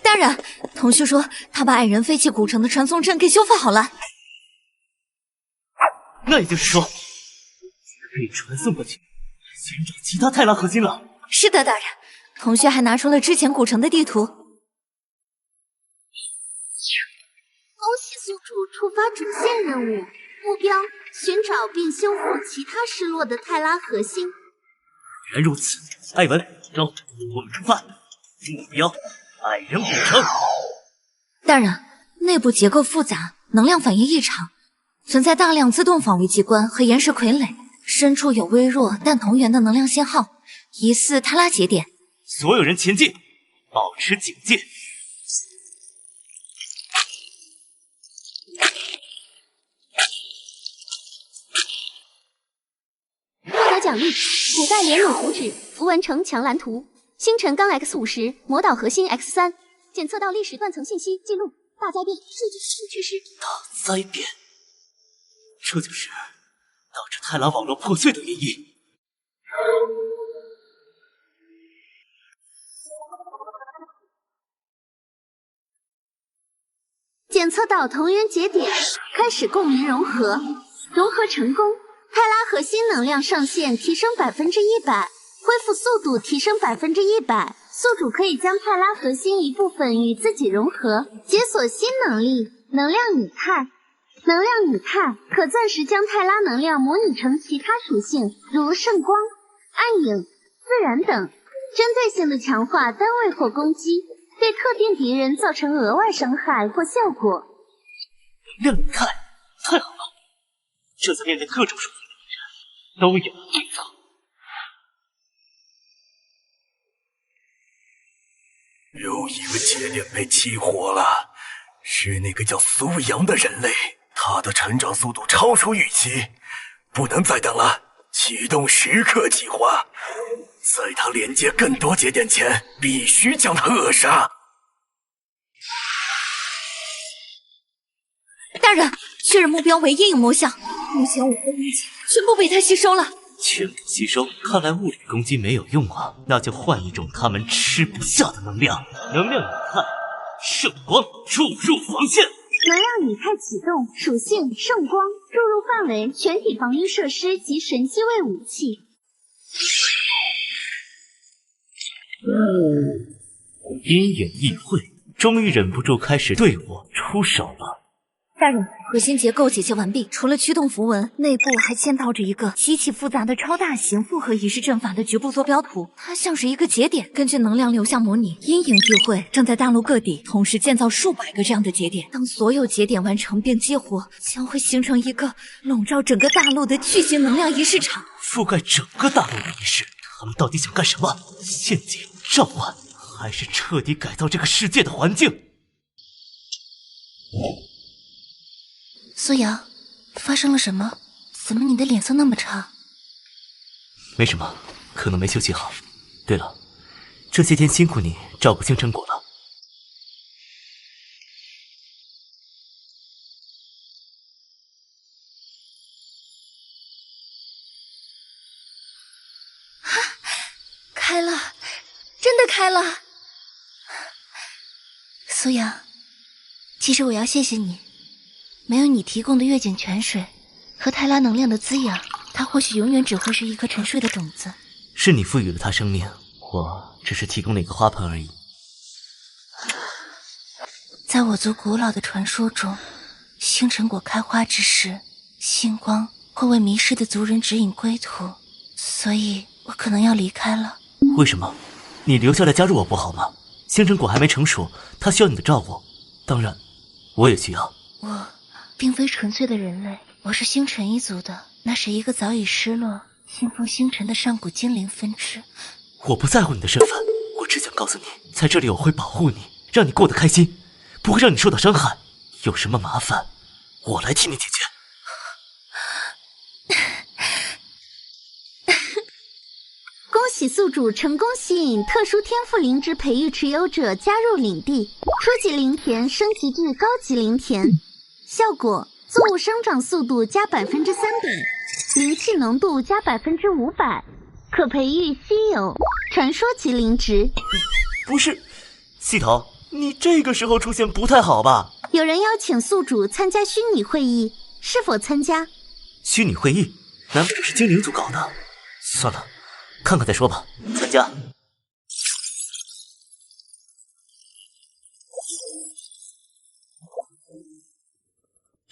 大人，同旭说他把矮人废弃古城的传送阵给修复好了。那也就是说，可以传送过去，寻找其他泰拉核心了。是的，大人。同旭还拿出了之前古城的地图。恭喜宿主触发主线任务，目标寻找并修复其他失落的泰拉核心。原如此，艾文，走，我们出发。目标：矮人古城。大人，内部结构复杂，能量反应异常，存在大量自动防御机关和岩石傀儡，深处有微弱但同源的能量信号，疑似泰拉节点。所有人前进，保持警戒。获得奖励：古代连弩图纸符文城墙蓝图，星辰钢 X50，魔导核心 X3，检测到历史断层信息记录，大灾变，数据缺失。大灾变，这就是导致泰拉网络破碎的原因。检测到同源节点，开始共鸣融合，融合成功。泰拉核心能量上限提升100%，恢复速度提升100%。宿主可以将泰拉核心一部分与自己融合，解锁新能力——能量拟态。能量拟态可暂时将泰拉能量模拟成其他属性，如圣光、暗影、自然等，针对性的强化单位或攻击，对特定敌人造成额外伤害或效果。能量拟态，太好了！这次面对各种属性的敌人，都有了对策。又一个节点被激活了，是那个叫苏阳的人类，他的成长速度超出预期，不能再等了，启动时刻计划，在他连接更多节点前，必须将他扼杀。大人，确认目标为阴影魔像，目前我的力气全部被他吸收了。全部吸收，看来物理攻击没有用啊，那就换一种他们吃不下的能量。能量拟态，圣光注入防线。能量拟态启动，属性圣光，注入范围全体防御设施及神机位武器。阴影议会终于忍不住开始对我出手了。大人，核心结构解析完毕，除了驱动符文，内部还嵌套着一个极其复杂的超大型复合仪式阵法的局部坐标图，它像是一个节点，根据能量流向模拟。阴影议会正在大陆各地同时建造数百个这样的节点，当所有节点完成并激活，将会形成一个笼罩整个大陆的巨型能量仪式场，覆盖整个大陆的仪式。他们到底想干什么？陷阱、召唤，还是彻底改造这个世界的环境？苏阳，发生了什么？怎么你的脸色那么差？没什么，可能没休息好。对了，这些天辛苦你照顾星辰果了。真的开了。苏阳，其实我要谢谢你，没有你提供的月景泉水和泰拉能量的滋养，它或许永远只会是一颗沉睡的种子。是你赋予了它生命，我只是提供了一个花盆而已。在我族古老的传说中，星辰果开花之时，星光会为迷失的族人指引归途，所以我可能要离开了。为什么？你留下来加入我不好吗？星辰果还没成熟，它需要你的照顾，当然，我也需要。我并非纯粹的人类，我是星辰一族的，那是一个早已失落、信奉星辰的上古精灵分支。我不在乎你的身份，我只想告诉你，在这里我会保护你，让你过得开心，不会让你受到伤害。有什么麻烦，我来替你解决。恭喜宿主成功吸引特殊天赋灵芝培育持有者加入领地，初级灵田升级至高级灵田。效果：作物生长速度加300%，灵气浓度加500%，可培育稀有传说级灵植。不是，系统，你这个时候出现不太好吧？有人邀请宿主参加虚拟会议，是否参加？虚拟会议？难不成是精灵族搞的？算了，看看再说吧。参加。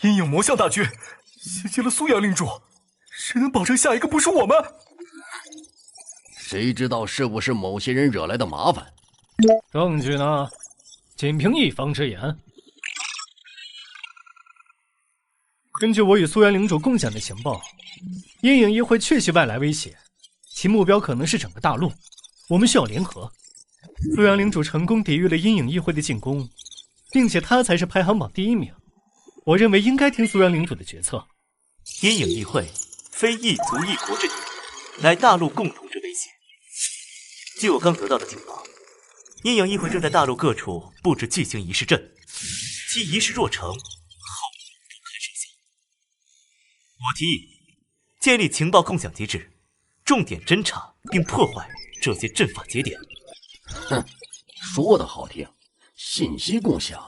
阴影魔像大军袭击了苏阳领主，谁能保证下一个不是我们？谁知道是不是某些人惹来的麻烦？证据呢？仅凭一方之言。根据我与苏元领主共享的情报，阴影议会确系外来威胁，其目标可能是整个大陆。我们需要联合。苏元领主成功抵御了阴影议会的进攻，并且他才是排行榜第1名。我认为应该听苏元领主的决策。阴影议会非一族一国之敌，乃大陆共同之威胁。据我刚得到的情报，阴影议会正在大陆各处布置巨型仪式阵，其仪式若成，后不堪设想。我提议建立情报共享机制，重点侦查并破坏这些阵法节点。哼，说得好听，信息共享，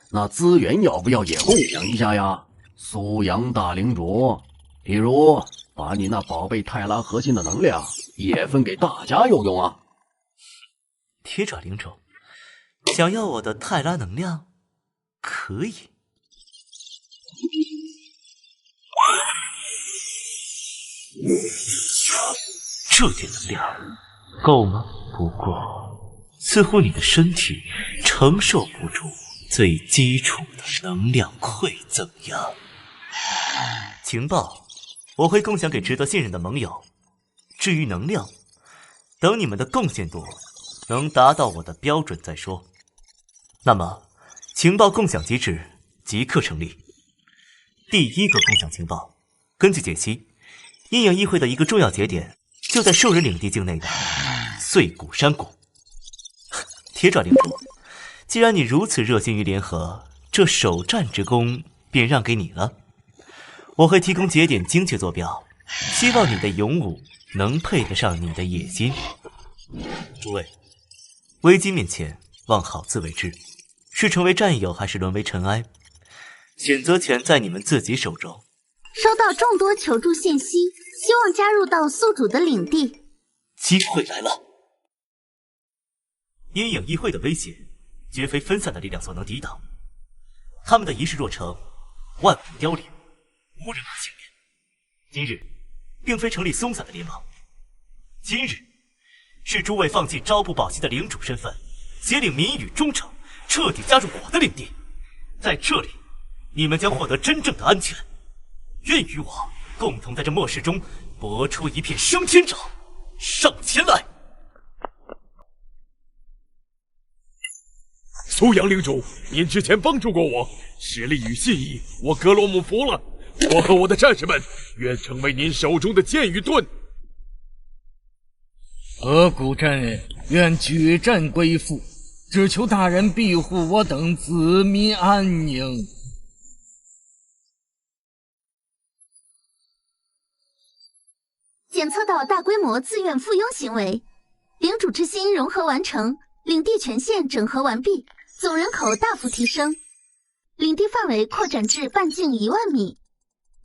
那资源要不要也共享一下呀？苏阳大领主，比如把你那宝贝泰拉核心的能量也分给大家用用啊。铁爪领主，想要我的泰拉能量？可以。这点能量够吗？不过，似乎你的身体承受不住最基础的能量馈增呀。情报我会共享给值得信任的盟友，至于能量，等你们的贡献度能达到我的标准再说。那么，情报共享机制即刻成立。第一个共享情报，根据解析，阴影议会的一个重要节点就在兽人领地境内的碎骨山谷。铁爪领主，既然你如此热心于联合，这首战之功便让给你了。我会提供节点精确坐标，希望你的勇武能配得上你的野心。诸位，危机面前望好自为之，是成为战友还是沦为尘埃，选择权在你们自己手中。收到众多求助信息，希望加入到宿主的领地。机会来了！阴影议会的威胁，绝非分散的力量所能抵挡。他们的仪式若成，万物凋零，无人可幸免。今日，并非成立松散的联盟，今日是诸位放弃朝不保夕的领主身份，协领民与忠诚，彻底加入我的领地。在这里，你们将获得真正的安全。愿与我共同在这末世中搏出一片升天掌，上前来！苏阳领主，您之前帮助过我，实力与信义，我格罗姆服了。我和我的战士们愿成为您手中的剑与盾。河谷镇愿举镇归附，只求大人庇护我等子民安宁。检测到大规模自愿附庸行为，领主之心融合完成，领地权限整合完毕，总人口大幅提升，领地范围扩展至半径1万米，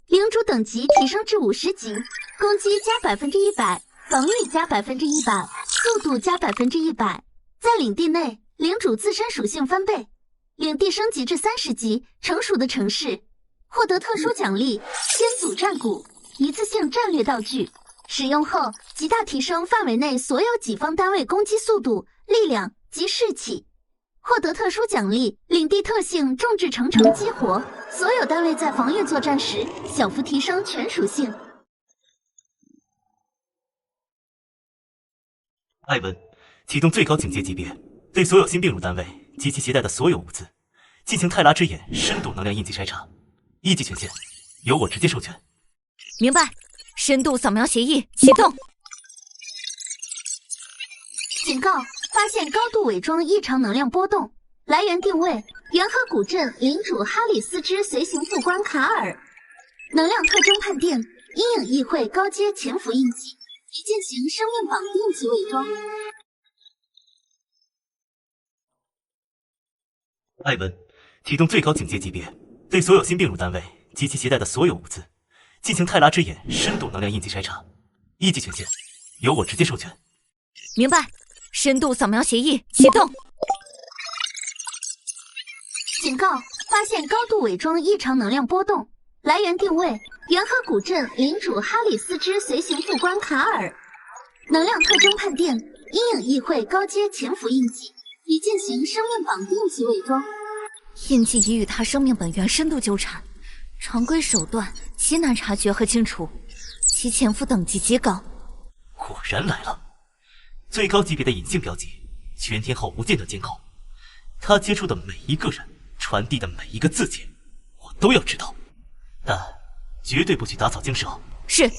领主等级提升至50级，攻击加100%，防御加100%，速度加100%。在领地内，领主自身属性翻倍，领地升级至30级，成熟的城市获得特殊奖励先祖战鼓，一次性战略道具，使用后极大提升范围内所有己方单位攻击速度、力量及士气。获得特殊奖励领地特性众志成城激活，所有单位在防御作战时小幅提升全属性。艾文，启动最高警戒级别，对所有新并入单位及其携带的所有物资进行泰拉之眼深度能量印记筛查，一级权限由我直接授权。明白。深度扫描协议启动。警告：发现高度伪装异常能量波动，来源定位：元和古镇领主哈里斯之随行副官卡尔。能量特征判定：阴影议会高阶潜伏印记，已进行生命绑定及伪装。艾文，启动最高警戒级别，对所有新并入单位及其携带的所有物资进行泰拉之眼深度能量印记筛查，一级权限由我直接授权。明白。深度扫描协议启动。警告：发现高度伪装异常能量波动，来源定位：元和古镇领主哈里斯之随行副官卡尔。能量特征判定：阴影议会高阶潜伏印记，已进行生命绑定及伪装。印记已与他生命本源深度纠缠，常规手段极难察觉和清除，其潜伏等级极高。果然来了，最高级别的隐性标记，全天候无间断监控，他接触的每一个人，传递的每一个字节，我都要知道，但绝对不许打草惊蛇。是，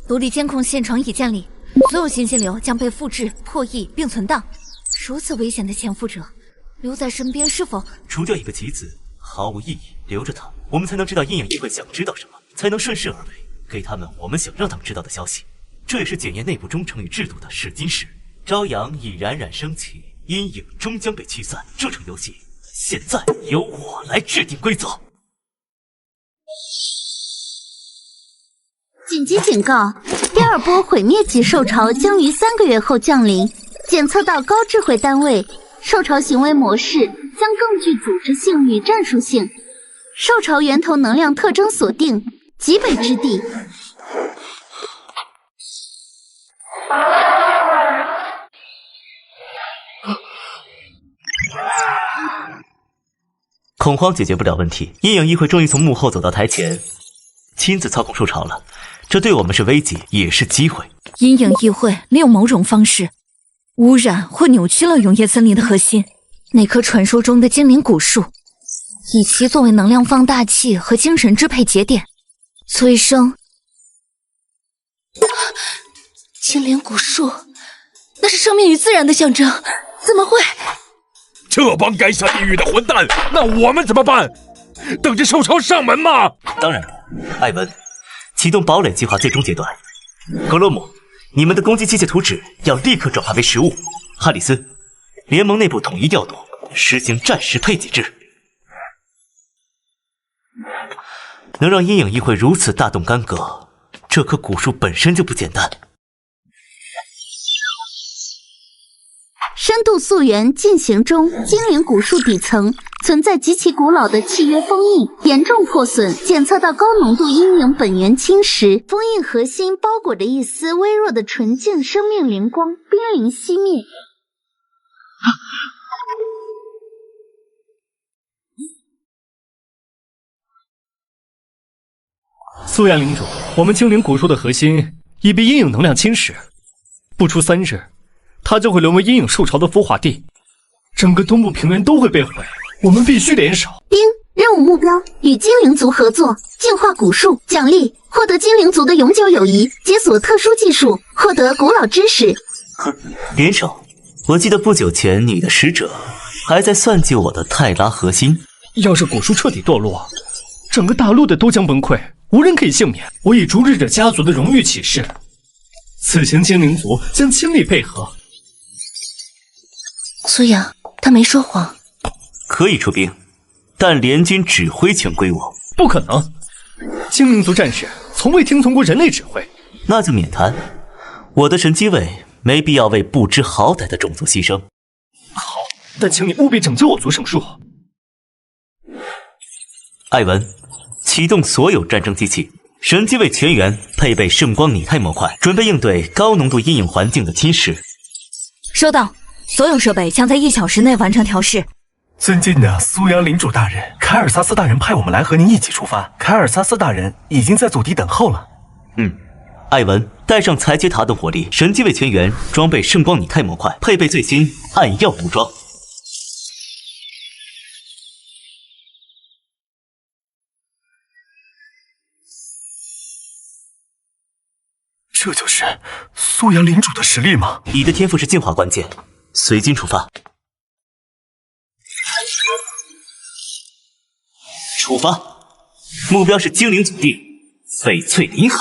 独立监控现场已建立，所有信息流将被复制、破译并存档。如此危险的潜伏者，留在身边是否……除掉一个棋子毫无意义，留着他，我们才能知道阴影议会想知道什么，才能顺势而为，给他们我们想让他们知道的消息。这也是检验内部忠诚与制度的试金石。朝阳已冉冉升起，阴影终将被驱散。这场游戏现在由我来制定规则。紧急警告：第二波毁灭级兽潮将于3个月后降临，检测到高智慧单位，兽潮行为模式将更具组织性与战术性。兽潮源头能量特征锁定：极北之地。恐慌解决不了问题，阴影议会终于从幕后走到台前，亲自操控兽潮了。这对我们是危机，也是机会。阴影议会利用某种方式污染或扭曲了永夜森林的核心，那棵传说中的精灵古树，以其作为能量放大器和精神支配节点，催生。精灵古树，那是生命与自然的象征，怎么会？这帮该下地狱的混蛋，那我们怎么办？等着兽潮上门吗？当然不，艾文，启动堡垒计划最终阶段。格罗姆，你们的攻击机械图纸要立刻转化为实物。哈里斯，联盟内部统一调度，实行战时配给制。能让阴影议会如此大动干戈，这棵古树本身就不简单。深度溯源进行中，精灵古树底层存在极其古老的契约封印，严重破损，检测到高浓度阴影本源侵蚀，封印核心包裹着一丝微弱的纯净生命灵光，濒临熄灭。苏阳领主，我们精灵古树的核心已被阴影能量侵蚀，不出3日，它就会沦为阴影兽潮的孵化地，整个东部平原都会被毁。我们必须联手。丁，任务目标：与精灵族合作，净化古树。奖励：获得精灵族的永久友谊，解锁特殊技术，获得古老知识。联手？我记得不久前你的使者还在算计我的泰拉核心。要是古树彻底堕落，整个大陆的都将崩溃，无人可以幸免。我以逐日者家族的荣誉起誓，此行精灵族将倾力配合，苏阳，他没说谎。可以出兵，但联军指挥权归我。不可能，精灵族战士从未听从过人类指挥。那就免谈，我的神机卫没必要为不知好歹的种族牺牲。好，但请你务必拯救我族圣树。艾文，启动所有战争机器，神机卫全员配备圣光拟态模块，准备应对高浓度阴影环境的侵蚀。收到，所有设备将在1小时内完成调试。尊敬的苏阳领主大人，凯尔萨斯大人派我们来和您一起出发。凯尔萨斯大人已经在祖地等候了。艾文，带上裁决塔等火力，神机卫全员装备圣光拟态模块，配备最新暗耀武装。这就是苏阳领主的实力吗？你的天赋是进化关键，随军出发。出发，目标是精灵祖地翡翠林海。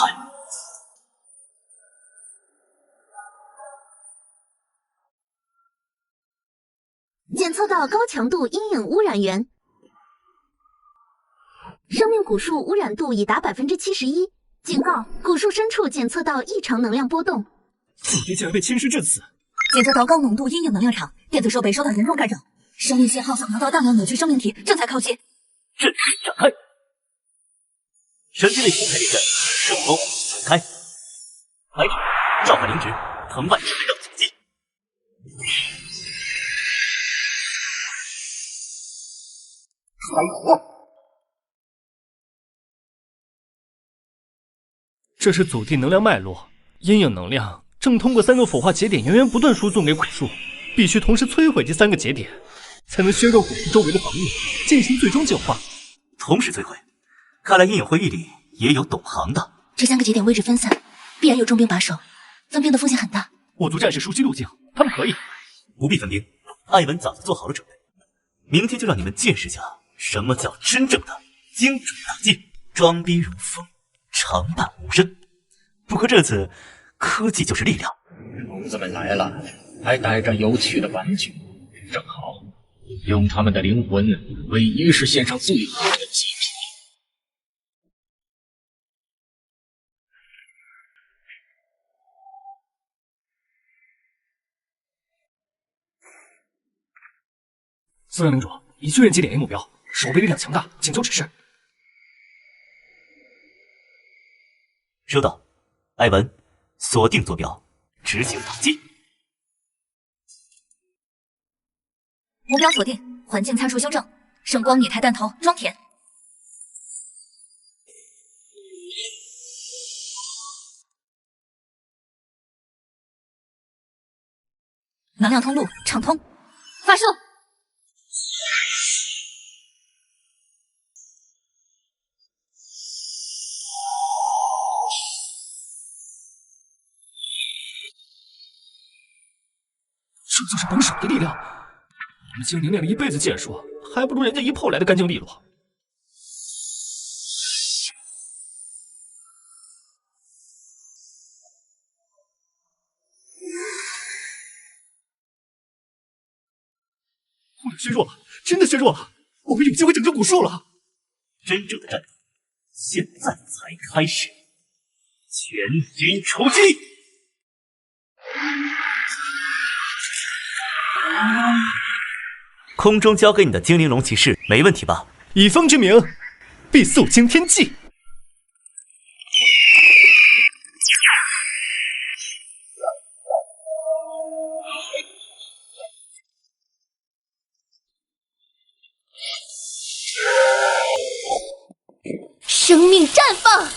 检测到高强度阴影污染源，生命古树污染度已达71%。警告：古树深处检测到异常能量波动。祖地竟然被侵蚀至此！检测到高浓度阴影能量场，电子设备受到严重干扰，生命信号扫描到大量扭曲生命体正在靠近。阵势展开，神机卫星配列阵，圣光展开。白指召唤灵职，藤蔓缠绕紧击。开火！这是祖地能量脉络，阴影能量正通过3个腐化节点源源不断输送给古树，必须同时摧毁这3个节点，才能削弱古树周围的防御，进行最终净化。同时摧毁，看来阴影会议里也有懂行的。这3个节点位置分散，必然有重兵把守，分兵的风险很大。我族战士熟悉路径，他们可以。不必分兵，艾文早就做好了准备，明天就让你们见识下什么叫真正的精准打击，装逼如风，长伴无声。不过这次科技就是力量。虫子们来了，还带着有趣的玩具，正好用他们的灵魂为仪式献上最后的祭品。苏阳领主已确认节点 A 目标，守备力量强大，请求指示。收到，艾文，锁定坐标，执行打击。目标锁定，环境参数修正，圣光拟态弹头装填。能量通路畅通，发射。这就是本手的力量。我们精灵练了一辈子剑术，还不如人家一炮来的干净利落。我们削弱了，真的削弱了，我们有机会拯救古树了。真正的战斗现在才开始，全军出击！空中交给你的精灵龙骑士没问题吧？以风之名，必肃清天际。生命绽放！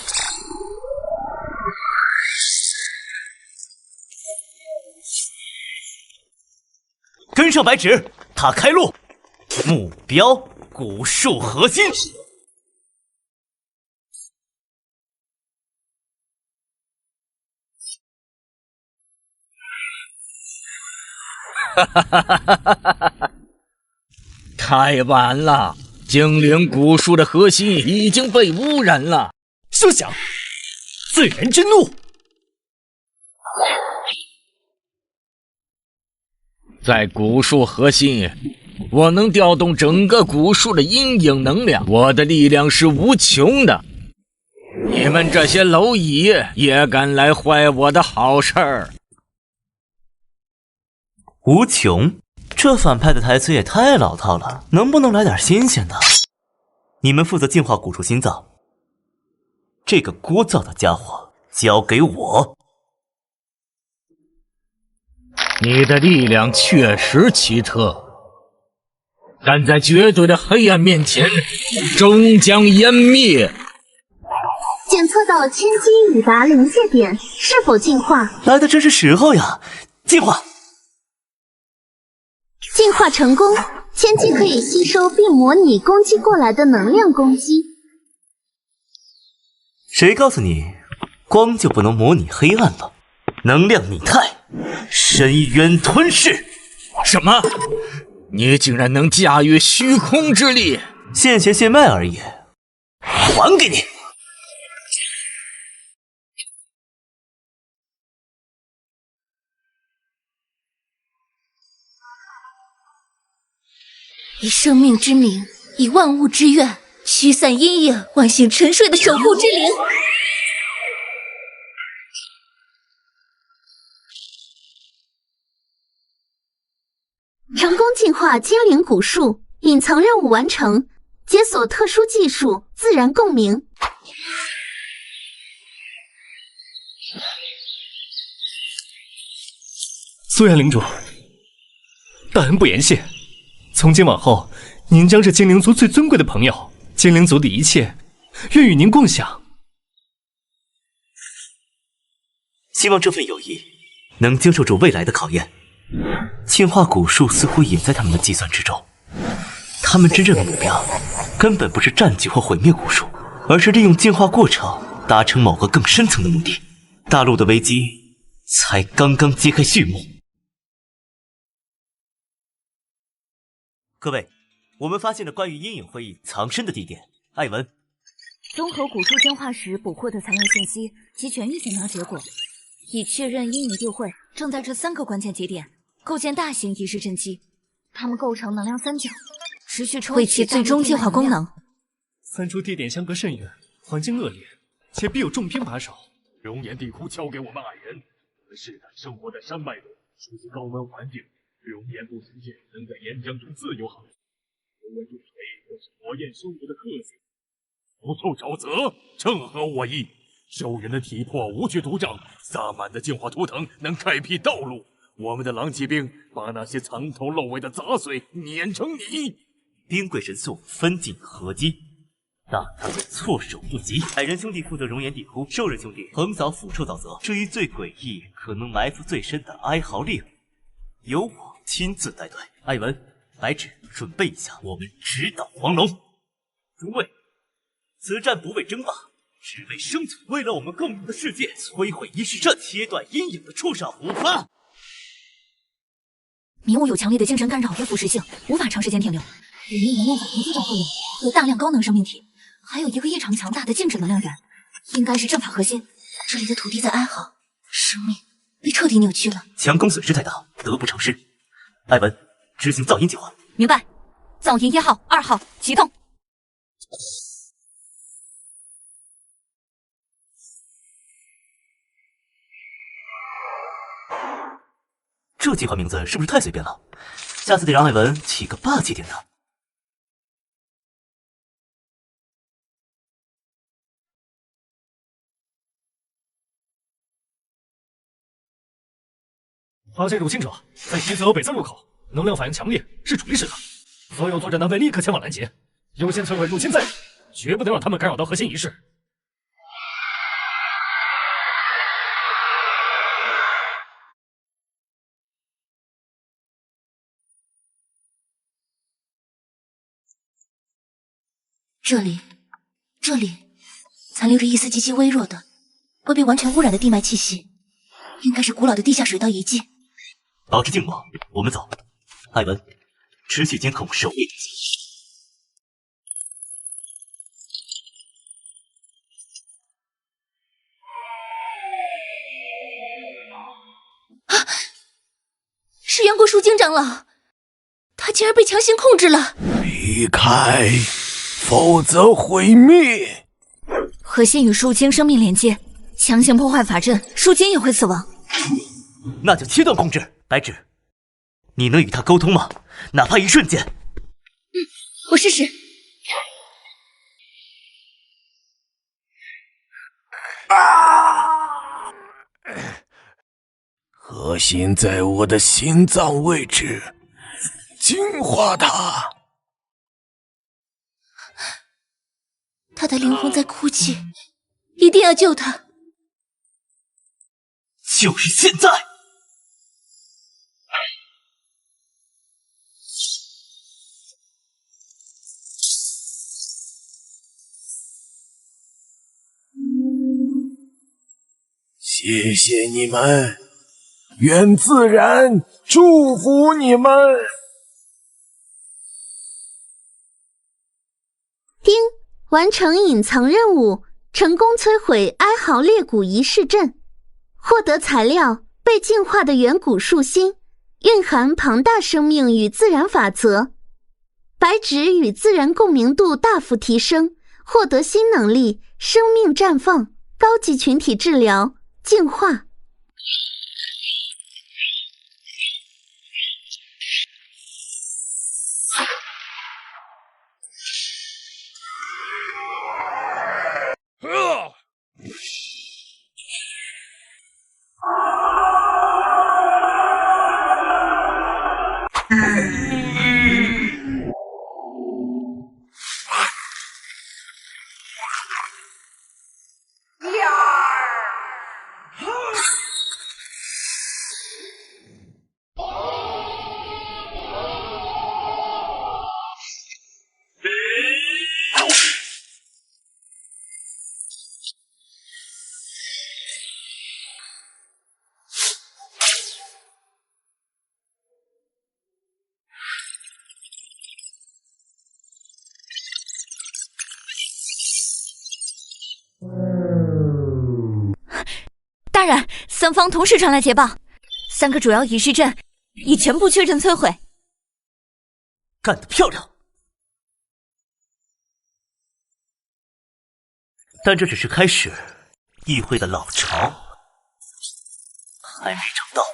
跟上白纸，塔开路，目标古树核心。太晚了，精灵古树的核心已经被污染了。休想！自然之怒！在古树核心，我能调动整个古树的阴影能量，我的力量是无穷的。你们这些蝼蚁也敢来坏我的好事儿？无穷，这反派的台词也太老套了，能不能来点新鲜的？你们负责净化古树心脏，这个聒噪的家伙交给我。你的力量确实奇特，但在绝对的黑暗面前，终将湮灭。检测到千机已达临界点，是否进化？来的真是时候呀！净化！进化成功，千机可以吸收并模拟攻击过来的能量攻击。谁告诉你，光就不能模拟黑暗了？能量拟态，深渊吞噬。什么？你竟然能驾驭虚空之力？现学现卖而已，还给你。以生命之名，以万物之愿，驱散阴影，唤醒沉睡的守护之灵。成功进化精灵古树，隐藏任务完成，解锁特殊技术自然共鸣。苏阳领主，大恩不言谢。从今往后，您将是精灵族最尊贵的朋友，精灵族的一切，愿与您共享。希望这份友谊能经受住未来的考验。净化古树似乎也在他们的计算之中。他们真正的目标根本不是占据或毁灭古树，而是利用进化过程达成某个更深层的目的。大陆的危机才刚刚揭开序幕。各位，我们发现了关于阴影会议藏身的地点。艾文，综合古树进化时捕获的残留信息及全域检查结果，已确认阴影地会正在这3个关键节点构建大型仪式阵基，它们构成能量三角，持续抽取为其最终进化功能。3处地点相隔甚远，环境恶劣，且必有重兵把守。熔岩地窟交给我们矮人，我们世代生活在山脉中，熟悉高温环境。熔岩步行剑能在岩浆中自由航行，熔岩入水都是火焰生物的特性。不受沼泽，正合我意。兽人的体魄无需图障，萨满的净化图腾能开辟道路。我们的狼骑兵把那些藏头露尾的杂碎碾成泥。冰贵神速分进合击，大他们措手不及。矮人兄弟负责熔岩地窟，兽人兄弟横扫腐臭沼泽。至于最诡异、可能埋伏最深的哀嚎令，由我亲自带队。艾文、白芷，准备一下，我们直捣黄龙。诸位，此战不为争霸，只为生存。为了我们共有的世界，摧毁仪式阵，切断阴影的触手。出发！迷雾有强烈的精神干扰和腐蚀性，无法长时间停留。语音能量反应激战作用，有大量高能生命体，还有一个异常强大的静止能量源，应该是阵法核心。这里的土地在哀嚎，生命被彻底扭曲了。强攻损失太大，得不偿失。艾文，执行噪音计划。明白。噪音1号、2号启动。这计划名字是不是太随便了？下次得让艾文起个霸气点的。发现入侵者在西泽北侧入口，能量反应强烈，是主力时刻。所有作战单位立刻前往拦截，优先摧毁入侵在，绝不能让他们干扰到核心仪式。这里残留着一丝极其微弱的、未被完全污染的地脉气息，应该是古老的地下水道遗迹。保持静默，我们走。艾文，持续监控守卫。是远古树树精长老，他竟然被强行控制了！离开，否则毁灭！核心与树精生命连接，强行破坏法阵，树精也会死亡。那就切断控制。白芷，你能与他沟通吗？哪怕一瞬间。我试试。核心在我的心脏位置，净化它。他的灵魂在哭泣，一定要救他。就是现在！谢谢你们，愿自然祝福你们。丁，完成隐藏任务，成功摧毁哀嚎裂谷仪式阵，获得材料被净化的远古树心，蕴含庞大生命与自然法则。白芷与自然共鸣度大幅提升，获得新能力生命绽放，高级群体治疗净化。大人，三方同时传来捷报，3个主要仪式阵已全部确认摧毁。干得漂亮！但这只是开始，议会的老巢还没找到。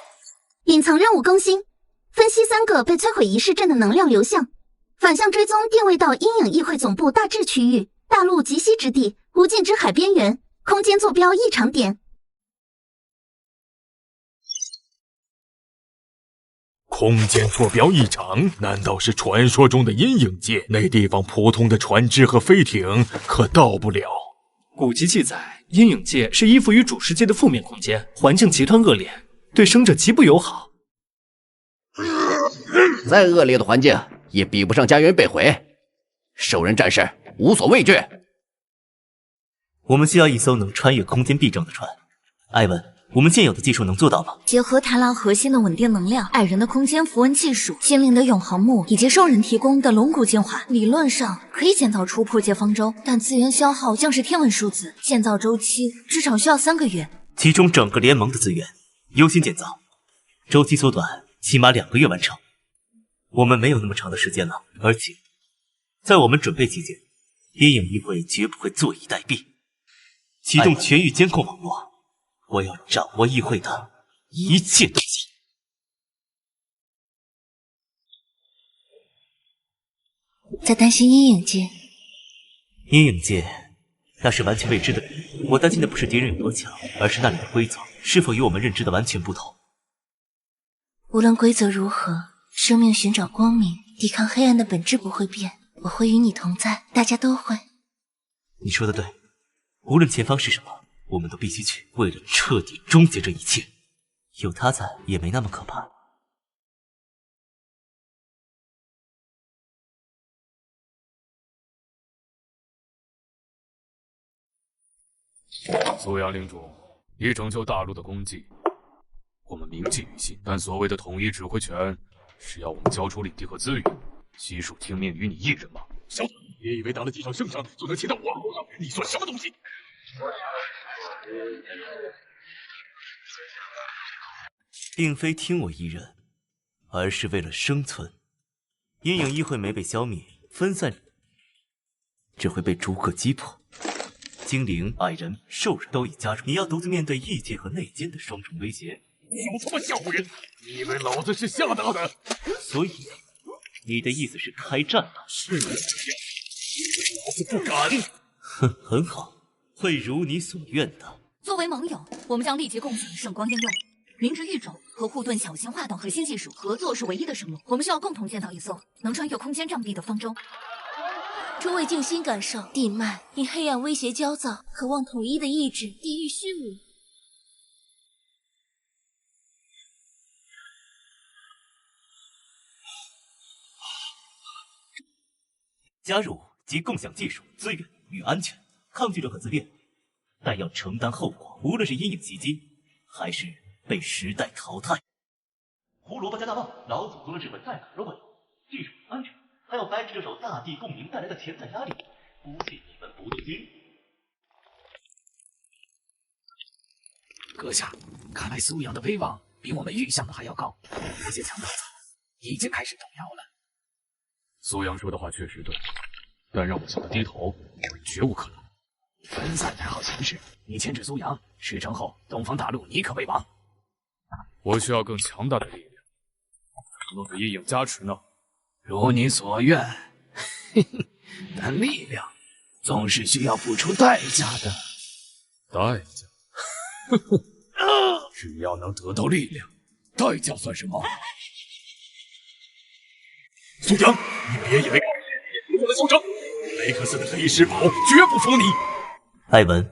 隐藏任务更新，分析3个被摧毁仪式阵的能量流向，反向追踪定位到阴影议会总部大致区域、大陆极西之地、无尽之海边缘，空间坐标异常点。空间坐标异常，难道是传说中的阴影界？那地方普通的船只和飞艇可到不了。古籍记载，阴影界是依附于主世界的负面空间，环境极端恶劣，对生者极不友好。再恶劣的环境也比不上家园被毁。兽人战士无所畏惧。我们需要一艘能穿越空间壁障的船。艾文，我们现有的技术能做到吗？结合豺狼核心的稳定能量、矮人的空间符文技术、精灵的永恒木以及兽人提供的龙骨精华，理论上可以建造出破界方舟，但资源消耗将是天文数字，建造周期至少需要3个月。其中整个联盟的资源优先建造，周期缩短，起码2个月完成。我们没有那么长的时间了，而且在我们准备期间，阴影议会绝不会坐以待毙，启动全域监控网络。我要掌握议会的一切东西。在担心阴影界？阴影界那是完全未知的领域，我担心的不是敌人有多强，而是那里的规则是否与我们认知的完全不同。无论规则如何，生命寻找光明，抵抗黑暗的本质不会变。我会与你同在，大家都会。你说的对，无论前方是什么，我们都必须去，为了彻底终结这一切。有他在，也没那么可怕。苏阳领主，你拯救大陆的功绩，我们铭记于心。但所谓的统一指挥权，是要我们交出领地和资源，悉数听命于你一人吗？小子，别以为打了几场胜仗就能骑到我头上，你算什么东西？并非听我一人，而是为了生存。阴影议会没被消灭，分散只会被逐个击破。精灵、矮人、兽人都已加入，你要独自面对异界和内奸的双重威胁。有他妈吓唬人！你以为老子是吓大的？所以，你的意思是开战了？是这样，老子不敢。哼，很好，会如你所愿的。作为盟友，我们将立即共享圣光应用。灵芝育种和护盾小型化等核心技术合作是唯一的生路。我们需要共同建造一艘能穿越空间障壁的方舟。诸位静心感受，地脉因黑暗威胁焦躁，渴望统一的意志，地狱虚无。加入及共享技术、资源与安全，抗拒者可自恋，但要承担后果，无论是阴影袭击，还是被时代淘汰。胡萝卜加大棒，老祖宗的智慧在哪儿都有，技术、安全，还有白纸这首大地共鸣带来的潜在压力，估计你们不动心。阁下，看来苏阳的威望比我们预想的还要高，这些强盗草已经开始动摇了。苏阳说的话确实对，但让我向他低头，绝无可能。分散才好行事，你牵制苏阳，事成后东方大陆你可为王。我需要更强大的力量，若被阴影加持呢？如你所愿，但力量总是需要付出代价的。代价？只要能得到力量，代价算什么？苏阳，你别以为我的嚣张，雷克斯的黑石堡绝不服你。艾文，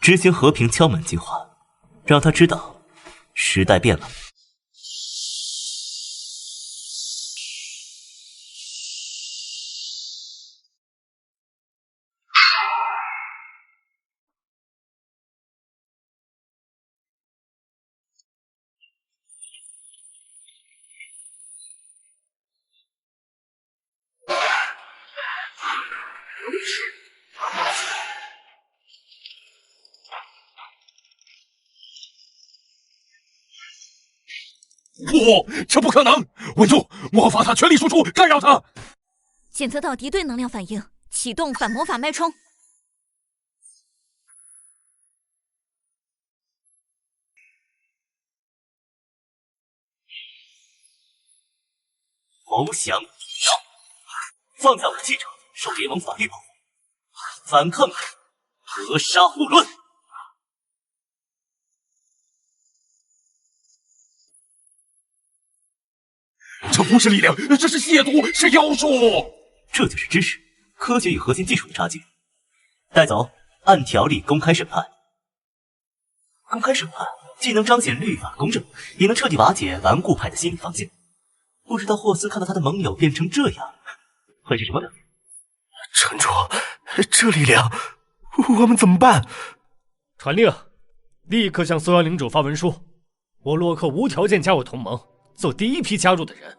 执行和平敲门计划，让他知道时代变了。不，这不可能！稳住！魔法塔全力输出，干扰他！检测到敌对能量反应，启动反魔法脉冲。谋降放在武器上，受联盟法律保护。反抗格杀勿论。这不是力量，这是亵渎，是妖术。这就是知识、科学与核心技术的差距。带走，按条例公开审判。公开审判既能彰显律法公正，也能彻底瓦解顽固派的心理防线。不知道霍斯看到他的盟友变成这样，会是什么表现？城主，这力量，我们怎么办？传令，立刻向苏阳领主发文书，我洛克无条件加入同盟，做第一批加入的人。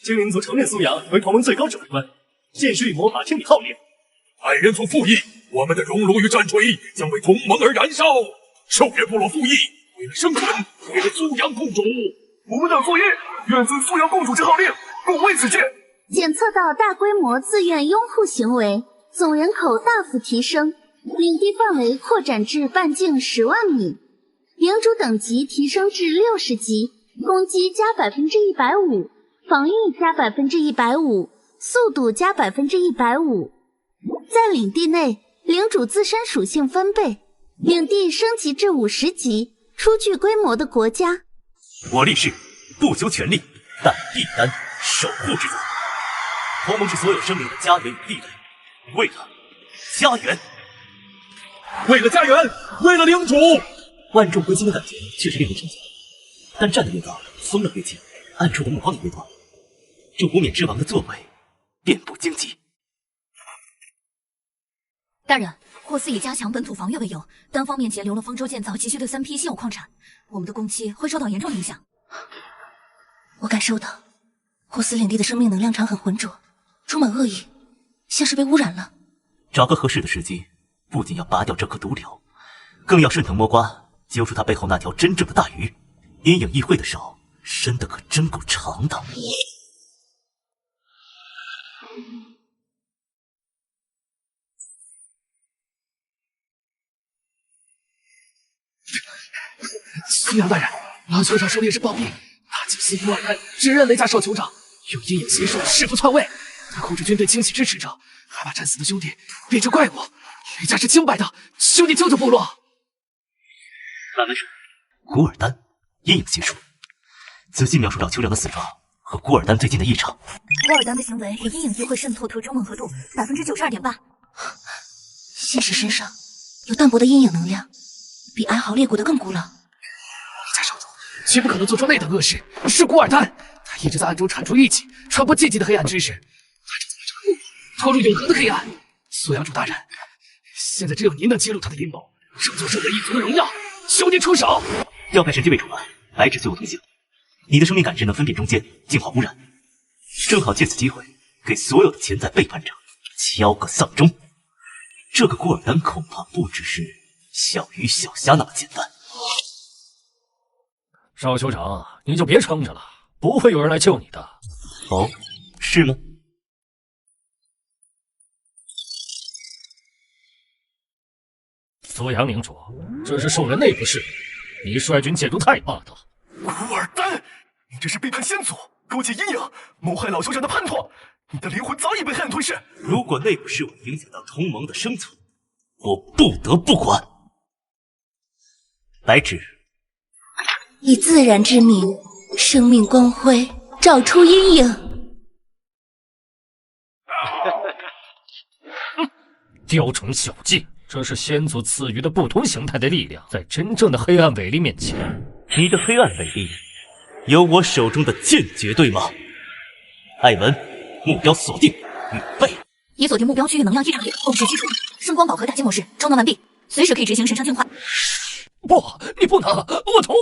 精灵族承认苏阳为同盟最高指挥官，剑士与魔法听你号令。矮人族附议，我们的熔炉与战锤将为同盟而燃烧。兽人部落附议，为了生存，为了苏阳共主。我们等附议，愿遵苏阳共主之号令，共为此剑。检测到大规模自愿拥护行为，总人口大幅提升，领地范围扩展至半径10万米，领主等级提升至60级，攻击加150%，防御加150%，速度加150%。在领地内，领主自身属性分贝，领地升级至50级，初具规模的国家。我立誓，不求权力，但必担守护之责。同盟是所有生灵的家园与地位，为了家园，为了家园，为了领主。万众归心的感觉确实令人震惊，但站得越高，风浪越劲，暗处的目光也越多，这无冕之王的作为便不经济。大人，霍斯以加强本土防御为由，单方面截留了方舟建造急需的3批稀有矿产，我们的工期会受到严重影响。我感受到霍斯领地的生命能量场很浑浊，充满恶意，像是被污染了。找个合适的时机，不仅要拔掉这颗毒瘤，更要顺藤摸瓜，揪出他背后那条真正的大鱼。阴影议会的手伸得可真够长的。苏阳大人，老酋长手里是暴毙，他仅信古尔丹，只认雷家少酋长，用阴影邪术弑父篡位。他控制军队清洗支持者，还把战死的兄弟变成怪物。雷家是清白的，兄弟救救部落。满文说，古尔丹，阴影邪术。仔细描述老酋长的死状和古尔丹最近的异常。古尔丹的行为与阴影议会渗透特征吻合度92.8%。现实身上有淡薄的阴影能量，比哀嚎裂谷的更古老。雷家少主绝不可能做出那等恶事，是古尔丹，他一直在暗中铲除异己，传播禁忌的黑暗知识，他正在为这个部落拖入永恒的黑暗。苏阳主大人，现在只有您能揭露他的阴谋，拯救兽人一族的荣耀，求您出手！要派神机卫主了，白纸随我同行。你的生命感知能分辨中间，净化污染，正好借此机会给所有的潜在背叛者敲个丧钟。这个古尔丹恐怕不只是小鱼小虾那么简单。少酋长，你就别撑着了，不会有人来救你的。哦，是吗？苏阳领主，这是兽人内部事，你率军介入太霸道。古尔丹，你这是背叛先祖，勾结阴影，谋害老酋长的叛徒，你的灵魂早已被黑暗吞噬。如果内部事务影响到同盟的生存，我不得不管。白纸，以自然之名，生命光辉照出阴影。雕虫小技，这是先祖赐予的不同形态的力量，在真正的黑暗伟力面前，你的黑暗伟力有我手中的剑绝对吗？艾文，目标锁定，预备。已锁定目标区域能量异常点，共识基础，声光饱和打击模式装装完毕，随时可以执行神圣净化。不，你不能，我同。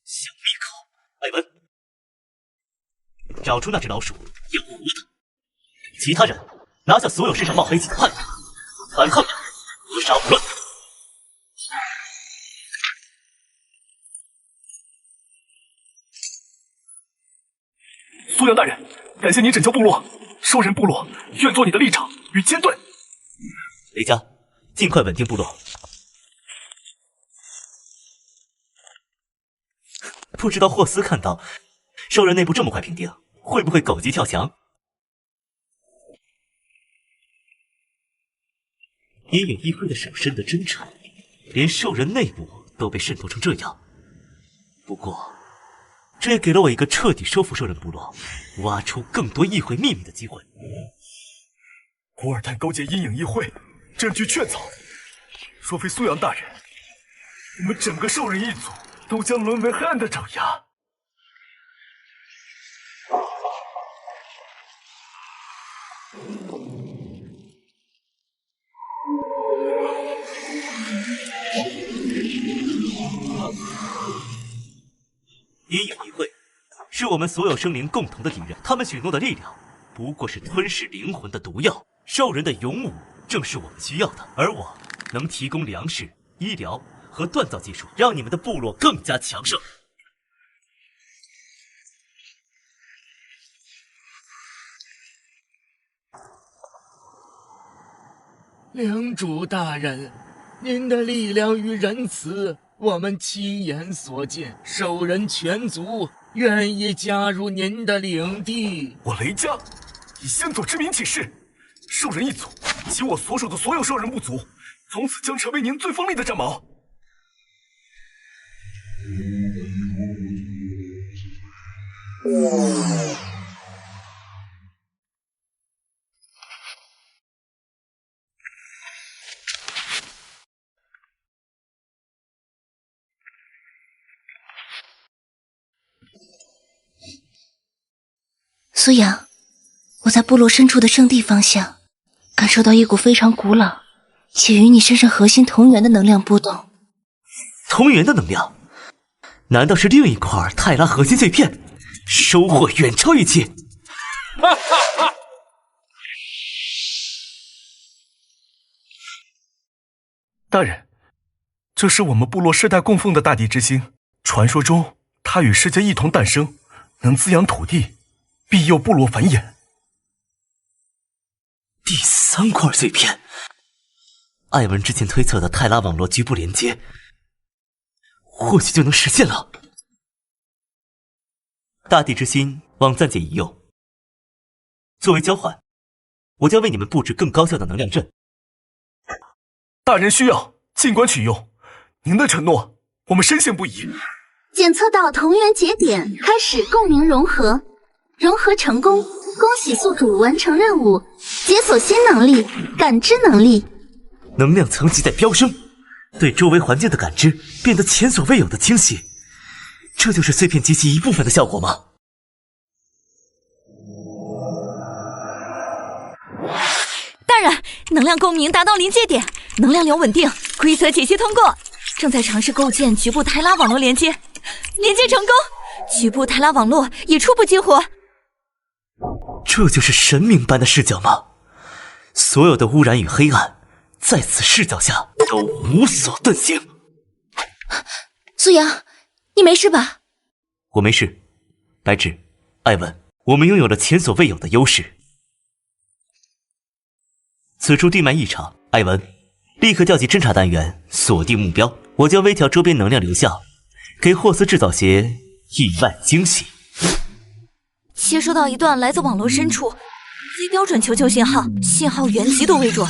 想灭口，艾文，找出那只老鼠，要活的。其他人拿下所有身上冒黑气的叛徒，反抗扼杀无论。苏阳大人，感谢您拯救部落，兽人部落愿做你的立场与坚盾。雷家，尽快稳定部落。不知道霍斯看到兽人内部这么快平定，会不会狗急跳墙？阴影议会的手伸得真长，连兽人内部都被渗透成这样。不过，这也给了我一个彻底收复兽人部落、挖出更多议会秘密的机会。古尔丹勾结阴影议会，证据确凿。若非苏阳大人，我们整个兽人一族都将沦为黑暗的爪牙。阴影议会是我们所有生灵共同的敌人，他们许诺的力量不过是吞噬灵魂的毒药。兽人的勇武正是我们需要的，而我能提供粮食、医疗和锻造技术，让你们的部落更加强盛。领主大人，您的力量与仁慈，我们亲眼所见。兽人全族愿意加入您的领地。我雷家以先祖之名起誓，兽人一族及我所属的所有兽人部族，从此将成为您最锋利的战矛。苏阳，我在部落深处的圣地方向，感受到一股非常古老且与你身上核心同源的能量波动。同源的能量？难道是另一块泰拉核心碎片？收获远超预期。大人，这是我们部落世代供奉的大地之心。传说中，它与世界一同诞生，能滋养土地，庇佑部落繁衍。第3块碎片，艾文之前推测的泰拉网络局部连接，或许就能实现了。大地之心望暂借一用，作为交换，我将为你们布置更高效的能量阵。大人需要，尽管取用。您的承诺，我们深信不疑。检测到同源节点，开始共鸣融合，融合成功，恭喜宿主完成任务，解锁新能力，感知能力，能量层级在飙升，对周围环境的感知变得前所未有的清晰。这就是碎片集齐一部分的效果吗？大人，能量共鸣达到临界点，能量流稳定，规则解析通过。正在尝试构建局部泰拉网络连接，连接成功，局部泰拉网络已初步激活。这就是神明般的视角吗？所有的污染与黑暗，在此视角下都无所遁形。苏阳，你没事吧？我没事。白芷、艾文，我们拥有了前所未有的优势。此处地脉异常，艾文，立刻调集侦察单元，锁定目标。我将微调周边能量流向，给霍斯制造些意外惊喜。接收到一段来自网络深处非标准求救信号，信号源极度微弱，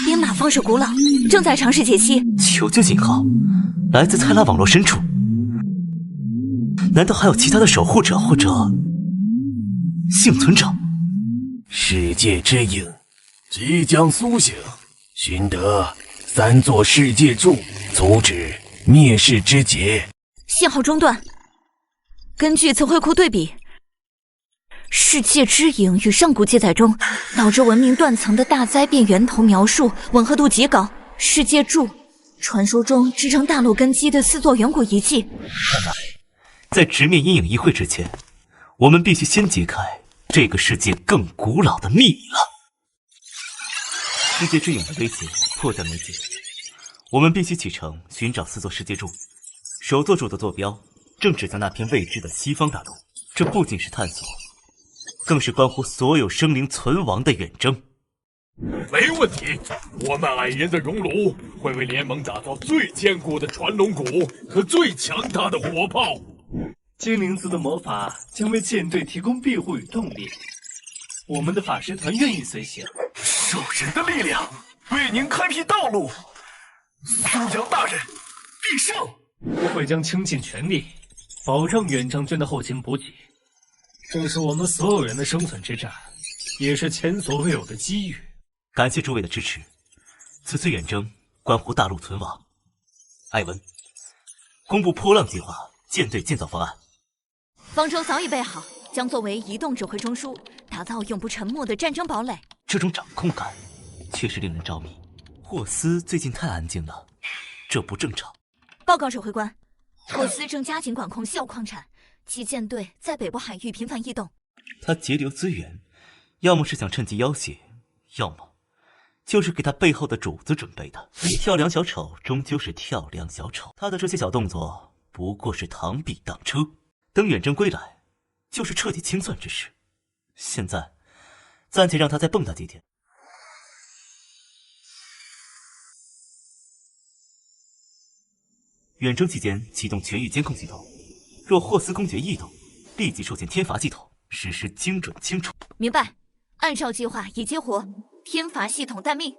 编码方式古老，正在尝试解析。求救信号来自泰拉网络深处，难道还有其他的守护者或者幸存者？世界之影即将苏醒，寻得3座世界柱，阻止灭世之劫。信号中断。根据词汇库对比，世界之影与上古记载中导致文明断层的大灾变源头描述吻合度极高。世界柱，传说中支撑大陆根基的4座远古遗迹。看来，在直面阴影议会之前，我们必须先揭开这个世界更古老的秘密了。世界之影的威胁迫在眉睫，我们必须启程寻找4座世界柱。首座柱的坐标正指向那片未知的西方大陆，这不仅是探索，更是关乎所有生灵存亡的远征。没问题，我们矮人的熔炉会为联盟打造最坚固的传龙骨和最强大的火炮。精灵族的魔法将为舰队提供庇护与动力，我们的法师团愿意随行。兽人的力量为您开辟道路，苏阳大人必胜！我会将倾尽全力，保证远征军的后勤补给。这是我们所有人的生存之战，也是前所未有的机遇。感谢诸位的支持，此次远征关乎大陆存亡。艾文，公布波浪计划舰队建造方案。方舟早已备好，将作为移动指挥中枢，打造永不沉没的战争堡垒。这种掌控感确实令人着迷。霍斯最近太安静了，这不正常。报告指挥官，霍斯正加紧管控西澳矿产，其舰队在北部海域频繁异动。他节流资源，要么是想趁机要挟，要么就是给他背后的主子准备的。跳梁小丑终究是跳梁小丑，他的这些小动作不过是螳臂当车。等远征归来，就是彻底清算之时。现在暂且让他再蹦跶几天。远征期间启动全域监控系统，若霍斯公爵异动，立即授权天罚系统实施精准清除。明白，按照计划已激活，天罚系统待命。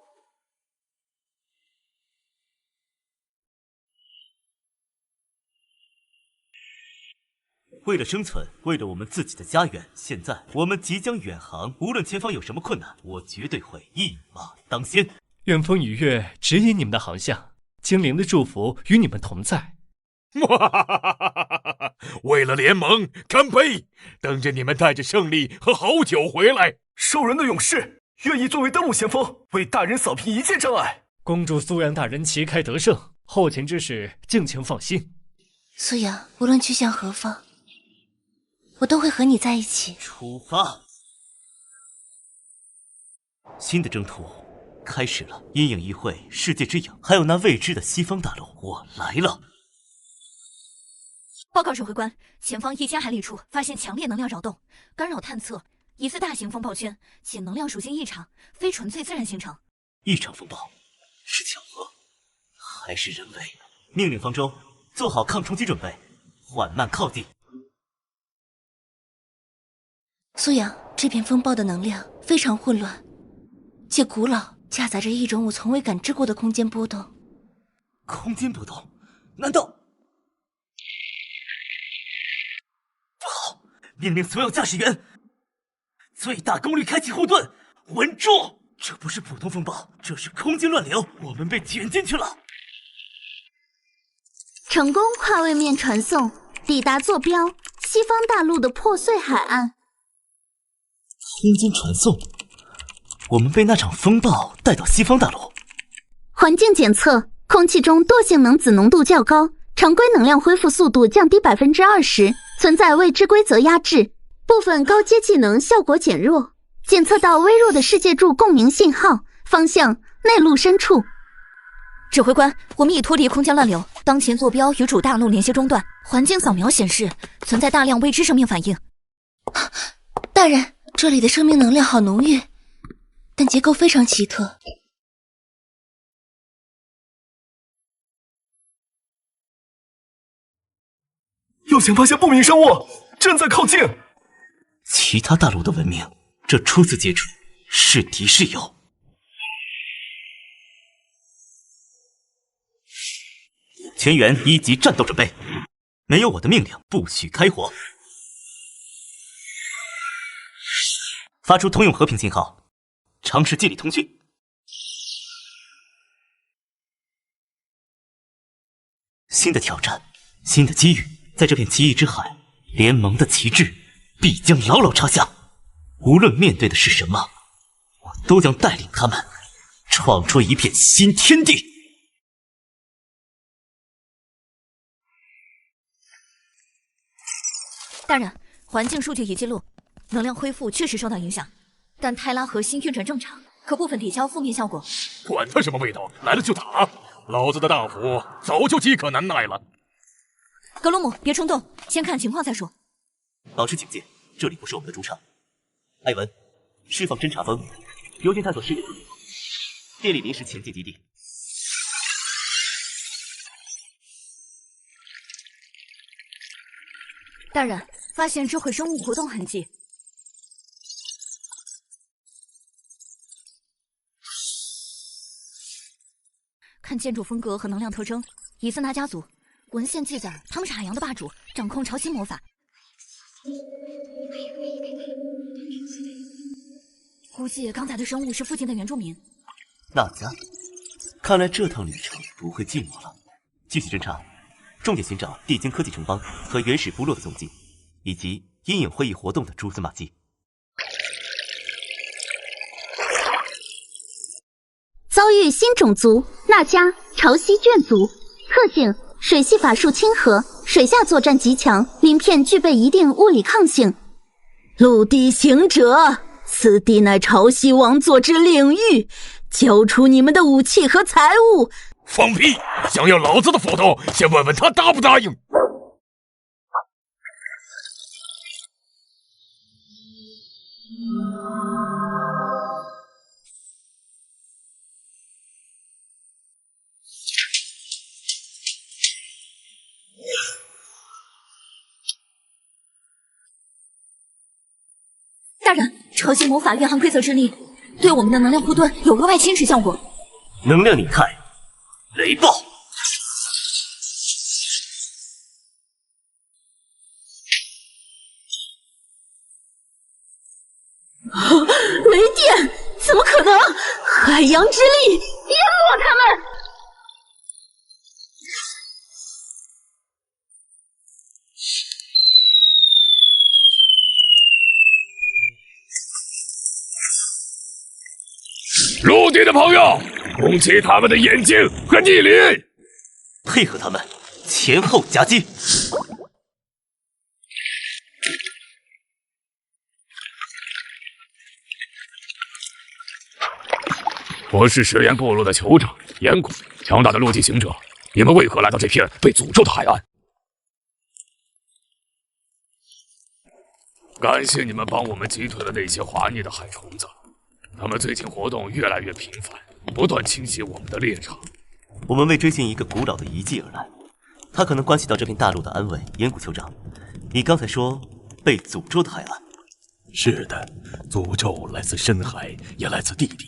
为了生存，为了我们自己的家园，现在我们即将远航。无论前方有什么困难，我绝对会一马当先。愿风与月指引你们的航向，精灵的祝福与你们同在。为了联盟，干杯！等着你们带着胜利和好酒回来。兽人的勇士愿意作为登陆先锋，为大人扫平一切障碍。恭祝苏阳大人旗开得胜，后勤之事敬请放心。苏阳，无论去向何方，我都会和你在一起。出发！新的征途开始了阴影议会、世界之影，还有那未知的西方大陆，我来了。报告指挥官，前方1000海里处发现强烈能量扰动，干扰探测，疑似大型风暴圈，且能量属性异常，非纯粹自然形成。异常风暴，是巧合，还是人为？命令方舟，做好抗冲击准备，缓慢靠近。苏阳，这片风暴的能量非常混乱且古老，夹杂着一种我从未感知过的空间波动。空间波动？难道？不好！命令所有驾驶员最大功率开启护盾，稳住！这不是普通风暴，这是空间乱流，我们被卷进去了。成功跨位面传送，抵达坐标西方大陆的破碎海岸。空间传送，我们被那场风暴带到西方大陆。环境检测，空气中惰性能子浓度较高，常规能量恢复速度降低20%，存在未知规则压制，部分高阶技能效果减弱。检测到微弱的世界柱共鸣信号，方向内陆深处。指挥官，我们已脱离空间乱流，当前坐标与主大陆连接中断，环境扫描显示存在大量未知生命反应。大人，这里的生命能量好浓郁，但结构非常奇特。右前发现不明生物，正在靠近。其他大陆的文明，这初次接触，是敌是友？全员1级战斗准备，没有我的命令不许开火。发出通用和平信号，尝试建立通讯。新的挑战，新的机遇，在这片奇异之海，联盟的旗帜必将牢牢插下。无论面对的是什么，我都将带领他们创出一片新天地。大人，环境数据已记录，能量恢复确实受到影响，但泰拉核心运转正常，可部分抵消负面效果。管他什么味道，来了就打！老子的大斧早就饥渴难耐了。格鲁姆，别冲动，先看情况再说。保持警戒，这里不是我们的主场。艾文，释放侦察风，优先探索视野，建立临时前进基地。大人，发现智慧生物活动痕迹。看建筑风格和能量特征，疑似那家族。文献记载，他们是海洋的霸主，掌控潮汐魔法。估计刚才的生物是附近的原住民。那家，看来这趟旅程不会寂寞了。继续侦查。重点寻找地精科技城邦和原始部落的踪迹，以及阴影会议活动的蛛丝马迹。遭遇新种族那迦潮汐卷族，特性水系法术亲和，水下作战极强，鳞片具备一定物理抗性。陆地行者，此地乃潮汐王座之领域，交出你们的武器和财物。放屁！想要老子的斧头，先问问他答不答应。大人，潮汐魔法蕴含规则之力，对我们的能量护盾有额外侵蚀效果。能量拧开，雷暴！雷电，怎么可能？海洋之力淹没他们！陆地的朋友，攻击他们的眼睛和逆鳞，配合他们前后夹击。我是食盐部落的酋长岩谷，强大的洛基行者，你们为何来到这片被诅咒的海岸？感谢你们帮我们击退了那些滑腻的海虫子，他们最近活动越来越频繁，不断侵袭我们的猎场。我们为追寻一个古老的遗迹而来，它可能关系到这片大陆的安危。岩谷酋长，你刚才说被诅咒的海岸？是的，诅咒来自深海，也来自地底。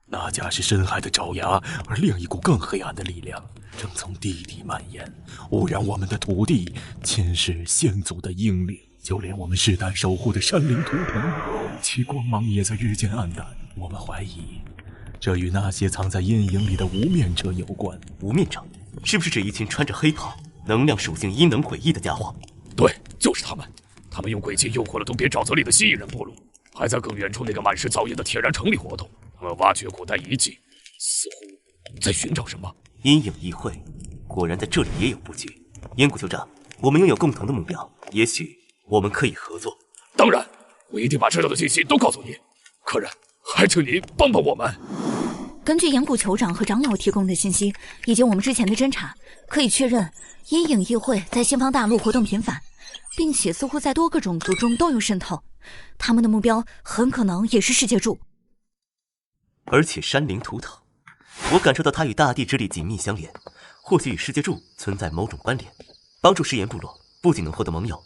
那家是深海的爪牙，而另一股更黑暗的力量正从地底蔓延，污染我们的土地，侵蚀先祖的英灵。就连我们世代守护的山灵图腾，其光芒也在日渐暗淡。我们怀疑，这与那些藏在阴影里的无面者有关。无面者，是不是指一群穿着黑袍、能量属性阴能诡异的家伙？对，就是他们。他们用诡计诱惑了东边沼泽里的蜥蜴人部落，还在更远处那个满是噪音的铁然城里活动。他们挖掘古代遗迹，似乎在寻找什么。阴影议会，果然在这里也有布局。岩谷酋长，我们拥有共同的目标，也许我们可以合作。当然，我一定把知道的信息都告诉你。客人，还请您帮帮我们。根据岩谷酋长和长老提供的信息，以及我们之前的侦查，可以确认阴影议会在西方大陆活动频繁，并且似乎在多个种族中都有渗透。他们的目标很可能也是世界柱，而且山灵图腾，我感受到它与大地之力紧密相连，或许与世界柱存在某种关联。帮助食盐部落不仅能获得盟友，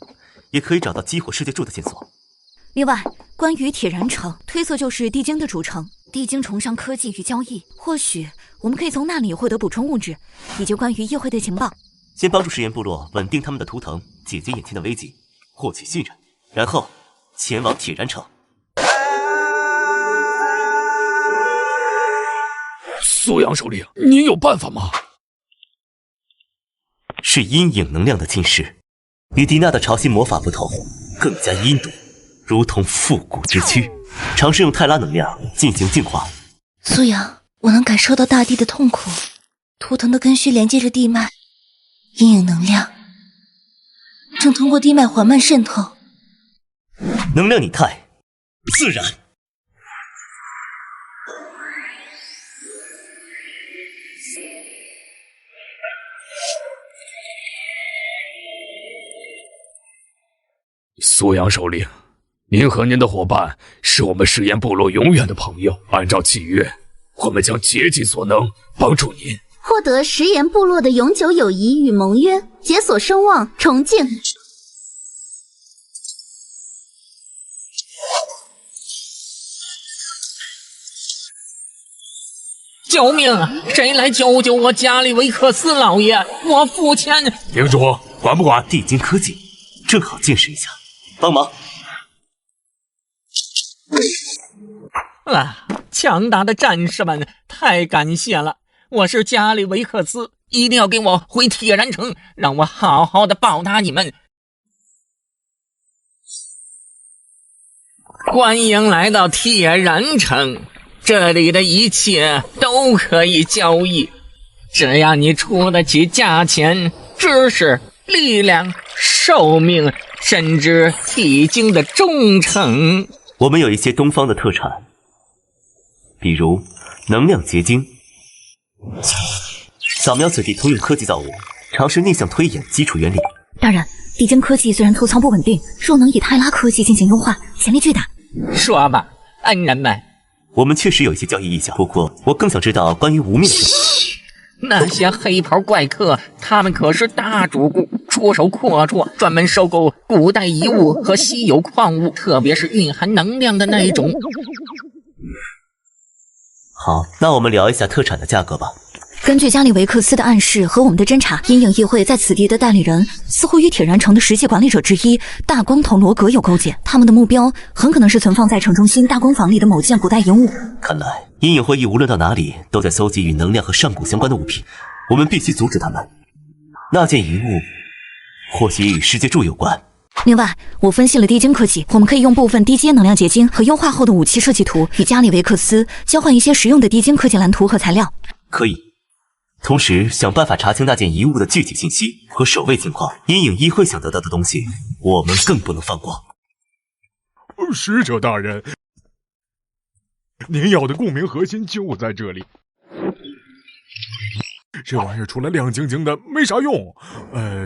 也可以找到激活世界柱的线索。另外，关于铁然城，推测就是地精的主城。地精崇尚科技与交易，或许我们可以从那里获得补充物质，以及关于议会的情报。先帮助食盐部落稳定他们的图腾，解决眼前的危机，获取信任，然后前往铁然城。苏阳首领，您有办法吗？是阴影能量的侵蚀，与迪娜的潮汐魔法不同，更加阴毒，如同复古之躯。尝试用泰拉能量进行净化。苏阳，我能感受到大地的痛苦，图腾的根须连接着地脉，阴影能量正通过地脉缓慢渗透。能量拟态，自然。苏阳首领，您和您的伙伴是我们食盐部落永远的朋友。按照契约，我们将竭尽所能帮助您获得食盐部落的永久友谊与盟约，解锁声望，重建。救命啊！谁来救救我加里维克斯老爷？我父亲！领主，管不管？地精科技，正好见识一下，帮忙。啊！强大的战士们，太感谢了！我是加里维克斯，一定要给我回铁然城，让我好好的报答你们。欢迎来到铁然城，这里的一切都可以交易，只要你出得起价钱，知识、力量、寿命，甚至地精的忠诚。我们有一些东方的特产，比如能量结晶。扫描此地通用科技造物，尝试逆向推演基础原理。当然，地精科技虽然偷藏不稳定，若能以泰拉科技进行优化，潜力巨大。说吧，恩人们。我们确实有一些交易意向，不过我更想知道关于无面者。那些黑袍怪客，他们可是大主顾，出手阔绰，专门收购古代遗物和稀有矿物，特别是蕴含能量的那一种。好，那我们聊一下特产的价格吧。根据加里维克斯的暗示和我们的侦查，阴影议会在此地的代理人似乎与铁然城的实际管理者之一大光头罗格有勾结，他们的目标很可能是存放在城中心大光坊里的某件古代遗物。看来阴影会议无论到哪里都在搜集与能量和上古相关的物品，我们必须阻止他们。那件遗物或许也与世界柱有关。另外，我分析了低精科技，我们可以用部分低阶能量结晶和优化后的武器设计图与加里维克斯交换一些实用的低精科技蓝图和材料。可以，同时想办法查清那件遗物的具体信息和守卫情况。阴影议会想得到的东西，我们更不能放过。使者大人，您要的共鸣核心就在这里。这玩意儿除了亮晶晶的没啥用，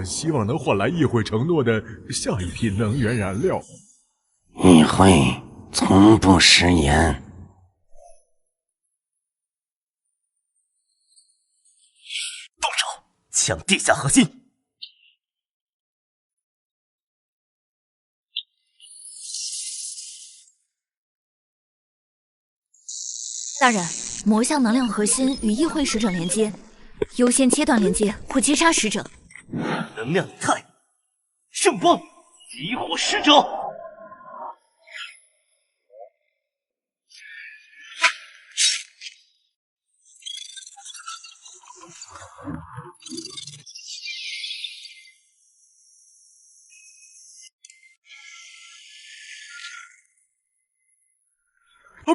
希望能换来议会承诺的下一批能源燃料。议会从不食言。动手，抢地下核心！大人，魔像能量核心与议会使者连接，优先切断连接或击杀使者。能量以太，圣光，激活使者！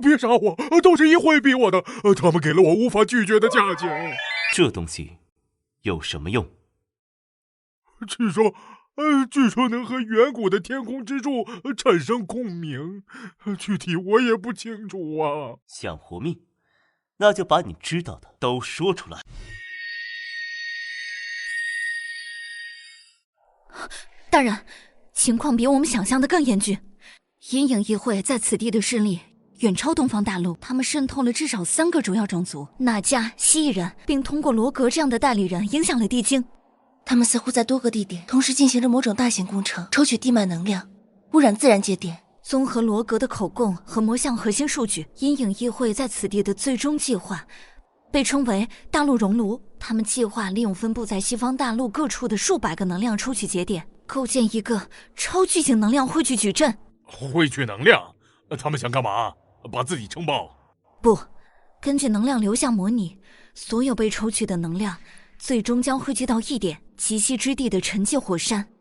别杀我！都是议会逼我的，他们给了我无法拒绝的价钱。这东西有什么用？据说能和远古的天空之柱产生共鸣，具体我也不清楚啊。想活命，那就把你知道的都说出来。大人，情况比我们想象的更严峻。阴影议会在此地的势力远超东方大陆，他们渗透了至少3个主要种族纳迦、蜥蜴人，并通过罗格这样的代理人影响了地精。他们似乎在多个地点同时进行着某种大型工程，抽取地脉能量，污染自然节点。综合罗格的口供和魔像核心数据，阴影议会在此地的最终计划被称为大陆熔炉。他们计划利用分布在西方大陆各处的数百个能量抽取节点，构建一个超巨型能量汇聚矩阵。汇聚能量？他们想干嘛？把自己撑爆？不，根据能量流向模拟，所有被抽取的能量最终将汇聚到一点极西之地的沉寂火山。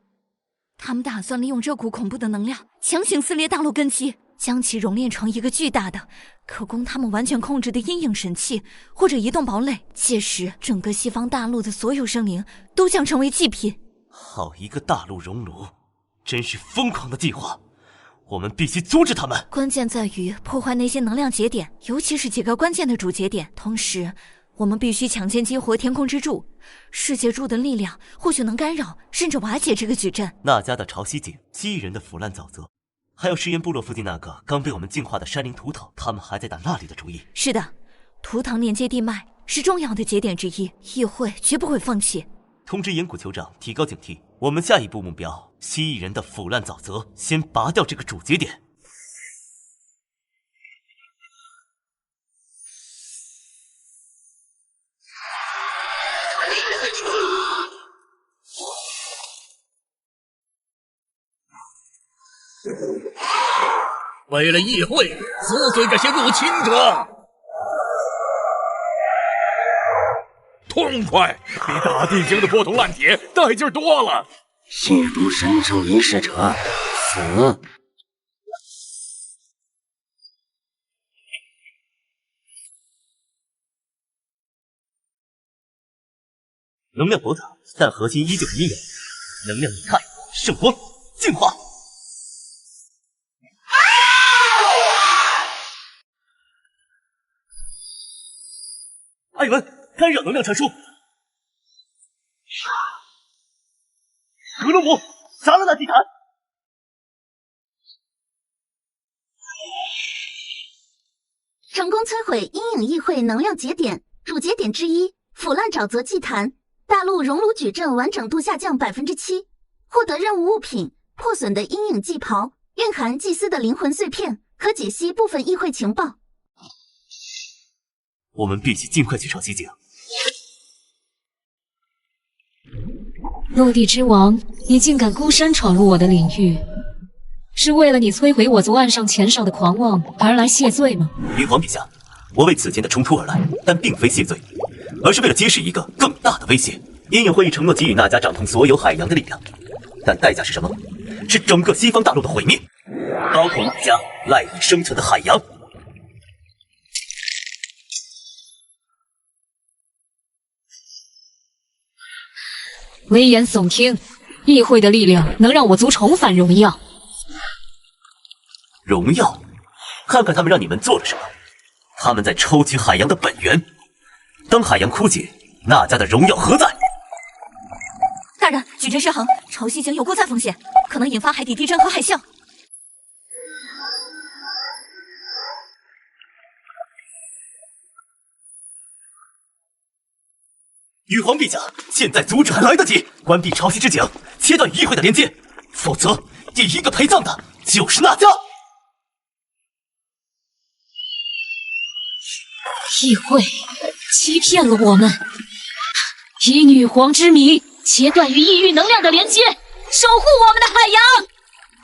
他们打算利用这股恐怖的能量强行撕裂大陆根基，将其熔炼成一个巨大的可供他们完全控制的阴影神器或者移动堡垒。届时整个西方大陆的所有生灵都将成为祭品。好一个大陆熔炉，真是疯狂的计划，我们必须阻止他们。关键在于破坏那些能量节点，尤其是几个关键的主节点。同时我们必须抢先激活天空之柱，世界柱的力量或许能干扰甚至瓦解这个矩阵。纳迦的潮汐井，蜥蜴人的腐烂沼泽，还有食盐部落附近那个刚被我们净化的山林图腾，他们还在打那里的主意。是的，图腾连接地脉是重要的节点之一，议会绝不会放弃。通知岩谷酋长提高警惕，我们下一步目标蜥蜴人的腐烂沼泽，先拔掉这个主节点。为了议会，撕碎这些入侵者！痛快，比打地精的破铜烂铁带劲多了。亵渎神圣仪式者，死！能量宝塔，但核心依旧是阴影。能量以太，圣光，净化。艾文，干扰能量传输。格罗姆，杀了那地毯。成功摧毁阴影议会能量节点主节点之一腐烂沼泽祭坛，大陆熔炉矩阵完整度下降7%，获得任务物品破损的阴影祭袍，蕴含祭司的灵魂碎片，可解析部分议会情报。我们必须尽快去找西井。陆地之王，你竟敢孤身闯入我的领域，是为了你摧毁我族岸上前哨的狂妄而来谢罪吗？云皇陛下，我为此前的冲突而来，但并非谢罪，而是为了揭示一个更大的威胁。阴影会议承诺给予纳迦掌控所有海洋的力量，但代价是什么？是整个西方大陆的毁灭，包括纳迦赖以生存的海洋。危言耸听，议会的力量能让我族重返荣耀。荣耀？看看他们让你们做了什么。他们在抽取海洋的本源。当海洋枯竭，那家的荣耀何在？大人，矩阵失衡，潮汐井有过载风险，可能引发海底地震和海啸。玉皇陛下，现在阻止还来得及，关闭潮汐之井，切断与议会的连接，否则第一个陪葬的就是那家。议会欺骗了我们，以女皇之名切断与异域能量的连接，守护我们的海洋。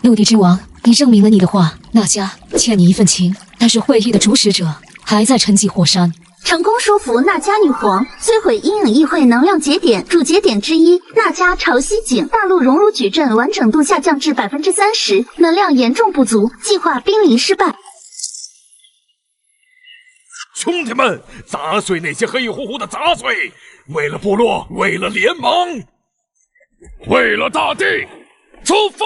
陆地之王，你证明了你的话，那家欠你一份情，但是会议的主使者还在沉寂火山。成功说服那家女皇摧毁阴影议会能量节点主节点之一那家潮汐井，大陆熔炉矩阵完整度下降至30%，能量严重不足，计划濒临失败。兄弟们，砸碎那些黑乎乎的杂碎！为了部落，为了联盟，为了大地，出发！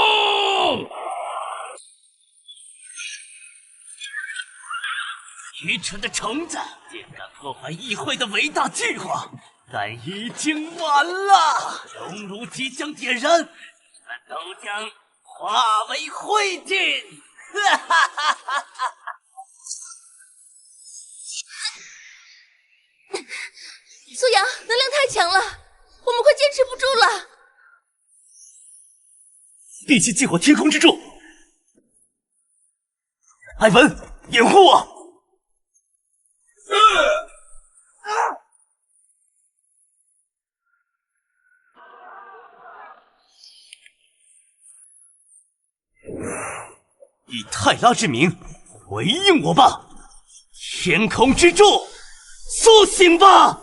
愚蠢的虫子，竟敢破坏议会的伟大计划！但已经晚了，熔炉即将点燃，你们都将化为灰烬！哈哈哈哈哈！苏阳，能量太强了，我们快坚持不住了。闭气激活天空之柱，艾文，掩护我！以泰拉之名回应我吧，天空之柱，苏醒吧！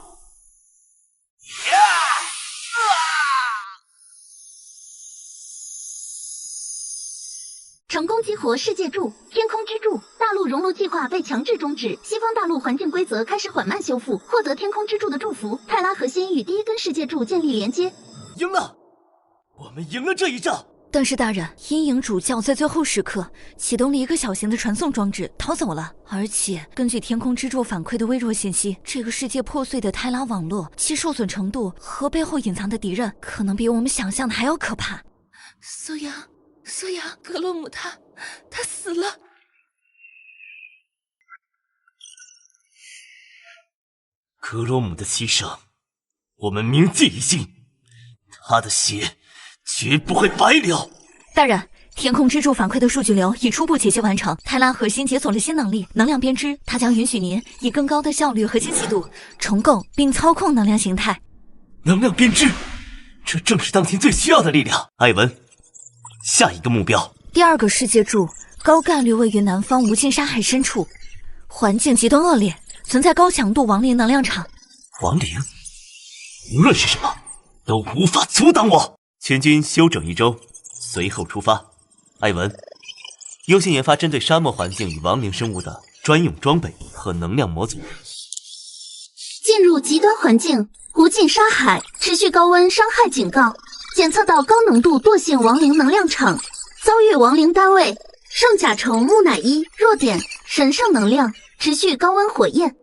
成功激活世界柱、天空之柱，大陆熔炉计划被强制终止。西方大陆环境规则开始缓慢修复，获得天空之柱的祝福。泰拉核心与第一根世界柱建立连接。赢了，我们赢了这一仗。但是大人，阴影主教在最后时刻启动了一个小型的传送装置，逃走了。而且根据天空之柱反馈的微弱信息，这个世界破碎的泰拉网络，其受损程度和背后隐藏的敌人，可能比我们想象的还要可怕。苏阳，格洛姆他死了。格罗姆的牺牲，我们铭记于心，他的血绝不会白流。大人，天空之柱反馈的数据流已初步解析完成，泰拉核心解锁了新能力——能量编织，它将允许您以更高的效率和精细度重构并操控能量形态。能量编织，这正是当前最需要的力量。艾文，下一个目标。第二个世界柱高概率位于南方无尽沙海深处，环境极端恶劣，存在高强度亡灵能量场。亡灵，无论是什么，都无法阻挡我。全军休整1周，随后出发。艾文，优先研发针对沙漠环境与亡灵生物的专用装备和能量模组。进入极端环境，无尽沙海，持续高温伤害警告，检测到高浓度惰性亡灵能量场，遭遇亡灵单位圣甲虫木乃伊，弱点神圣能量，持续高温火焰。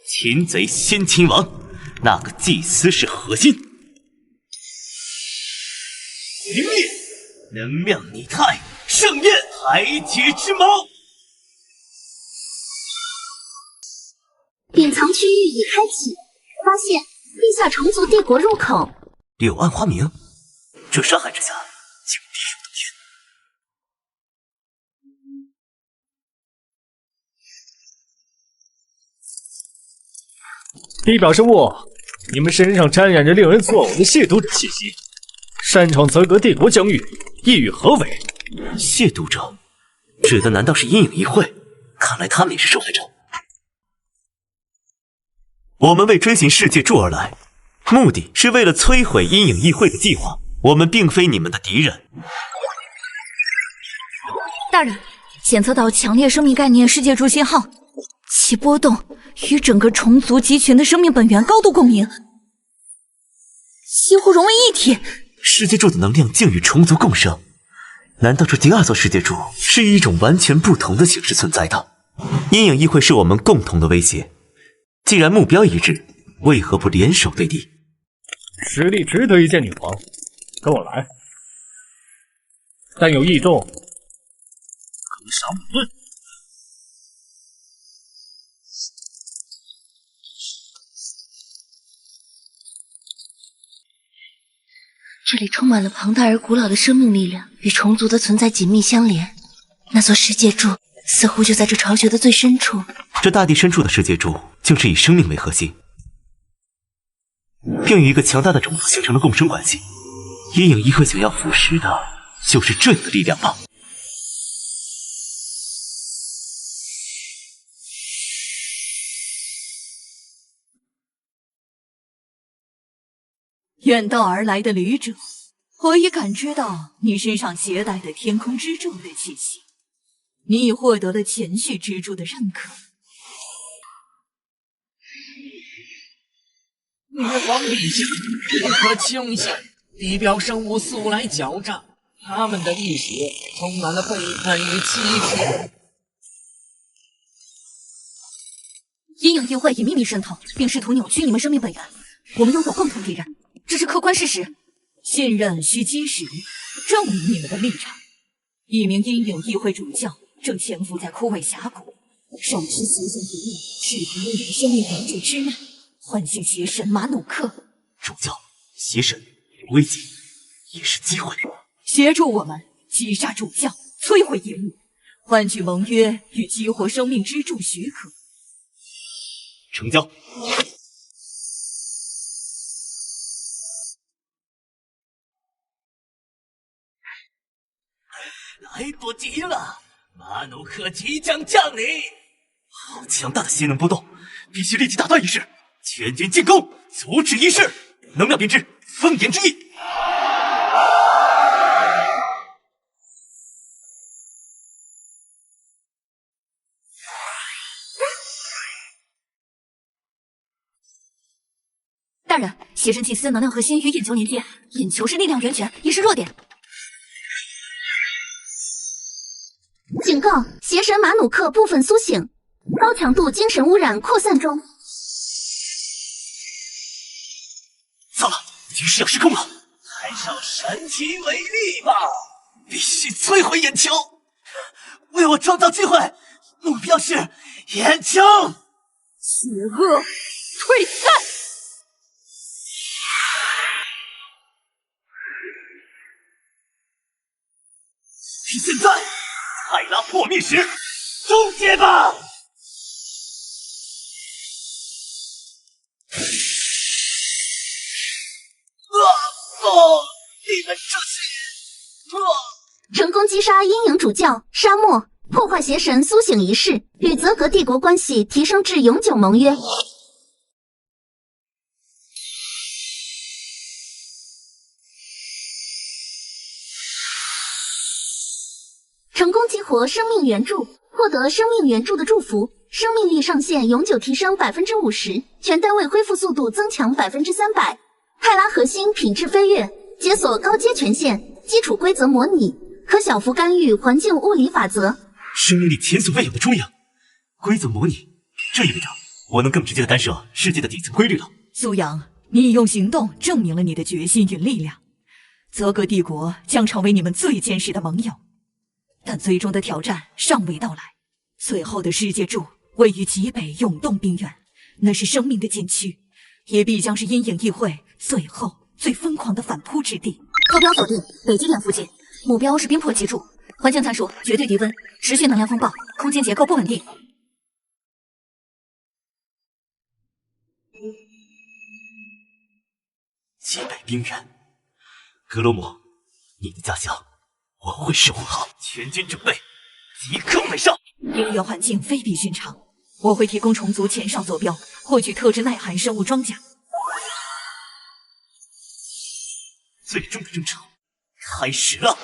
擒贼先擒王，那个祭司是核心。凌灭，能量拟态，盛宴海铁之矛。隐藏区域已开启，发现地下虫族帝国入口。柳暗花明，这沙海之下竟地有的天。地表生物，你们身上沾染着令人作呕的亵渎者气息，擅闯泽格帝国疆域，意欲何为？亵渎者，指的难道是阴影议会？看来他们也是受害者。我们为追寻世界柱而来，目的是为了摧毁阴影议会的计划。我们并非你们的敌人。大人，检测到强烈生命概念世界柱信号，其波动与整个虫族集群的生命本源高度共鸣，几乎融为一体。世界柱的能量竟与虫族共生，难道这第二座世界柱是以一种完全不同的形式存在的？阴影议会是我们共同的威胁，既然目标一致，为何不联手对敌？实力值得一见女皇，跟我来。但有异动，格杀勿论。这里充满了庞大而古老的生命力量，与虫族的存在紧密相连。那座世界柱似乎就在这巢穴的最深处。这大地深处的世界柱，竟是以生命为核心，并与一个强大的种族形成了共生关系。阴影议会想要腐蚀的，就是这样的力量吧？远道而来的旅者，我已感知到你身上携带的天空之柱的气息，你已获得了前续之柱的认可。女皇陛下，不可轻信，地表生物素来狡诈，他们的历史充满了背叛与欺骗。阴影议会以秘密渗透，并试图扭曲你们生命本源。我们拥有共同敌人，这是客观事实。信任需基石，证明你们的立场。一名阴影议会主教正潜伏在枯萎峡谷，手持邪神毒液，试图利用生命援助之难，唤醒邪神马努克。主教、邪神，危机也是机会。协助我们击杀主教，摧毁异物，换取盟约与激活生命之柱许可。成交。来不及了，马努克即将降临。好强大的邪能波动，必须立即打断仪式，全军进攻，阻止仪式。能量编织，烽烟之翼。大人，邪神祭司能量核心与眼球连接，眼球是力量源泉，也是弱点。警告：邪神马努克部分苏醒，高强度精神污染扩散中。糟了，局势要失控了！还上神奇为力吧！必须摧毁眼球，为我创造机会。目标是眼球。邪恶，退散！现在！泰拉破灭时，终结吧！你们这些……成功击杀阴影主教沙漠，破坏邪神苏醒仪式，与泽格帝国关系提升至永久盟约。成功激活生命援助，获得生命援助的祝福，生命力上限永久提升50%，全单位恢复速度增强300%。泰拉核心品质飞跃，解锁高阶权限，基础规则模拟，可小幅干预环境物理法则。生命力前所未有的充盈，规则模拟，这意味着我能更直接的干涉世界的底层规律了。苏阳，你已用行动证明了你的决心与力量，泽格帝国将成为你们最坚实的盟友。但最终的挑战尚未到来，最后的世界柱位于极北永冻冰原，那是生命的禁区，也必将是阴影议会最后最疯狂的反扑之地。靠标锁定北极点附近，目标是冰魄脊柱，环境参数绝对低温，持续能量风暴，空间结构不稳定。极北冰原，格罗姆，你的家乡我会守护好，全军准备，即刻北上。冰原环境非比寻常，我会提供虫族前哨坐标，获取特制耐寒生物装甲。最终的征程开始了。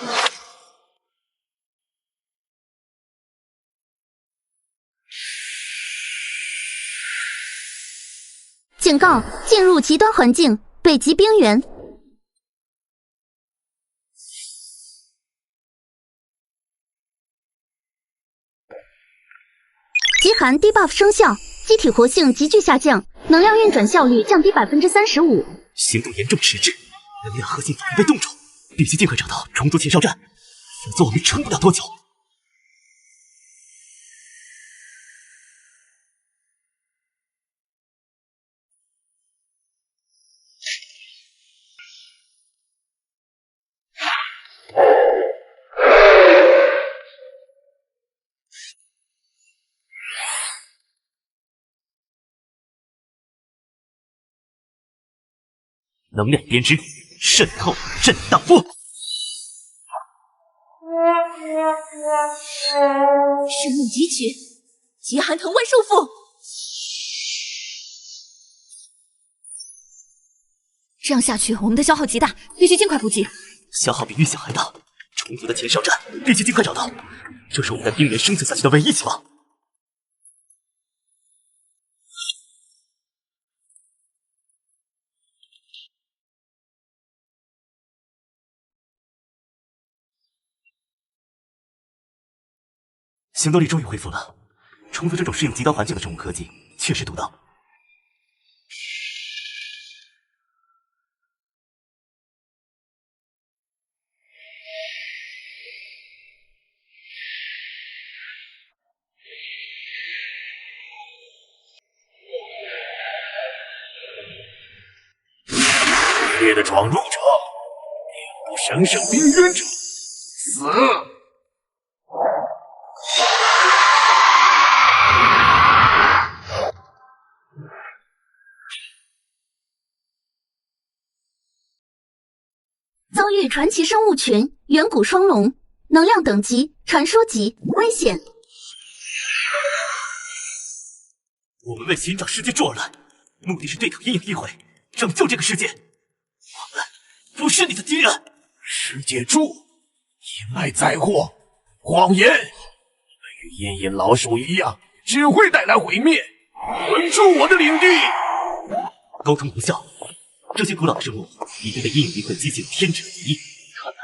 警告：进入极端环境，北极冰原。寒 debuff 生效，机体活性急剧下降，能量运转效率降低35%。行动严重迟滞，能量核心反应被冻住，必须尽快找到重组前哨站，否则我们撑不了多久。能量编织，渗透震荡波。生命汲取，极寒藤蔓束缚。这样下去，我们的消耗极大，必须尽快补给。消耗比预想还大，重组的前哨站必须尽快找到，这是我们在冰原生存下去的唯一希望。行动力终于恢复了，重组这种适应极端环境的生物科技确实独到。卑劣的闯入者，猎户神圣冰渊者，死！遭遇传奇生物群远古双龙，能量等级传说级，危险。我们为寻找世界柱而来，目的是对抗阴影议会，拯救这个世界。我们不是你的敌人。世界柱，引来灾祸，谎言，你们与阴影老鼠一样，只会带来毁灭。滚出我的领地！沟通无效。这些古老的生物已经被阴影议会激起了天者敌意，看来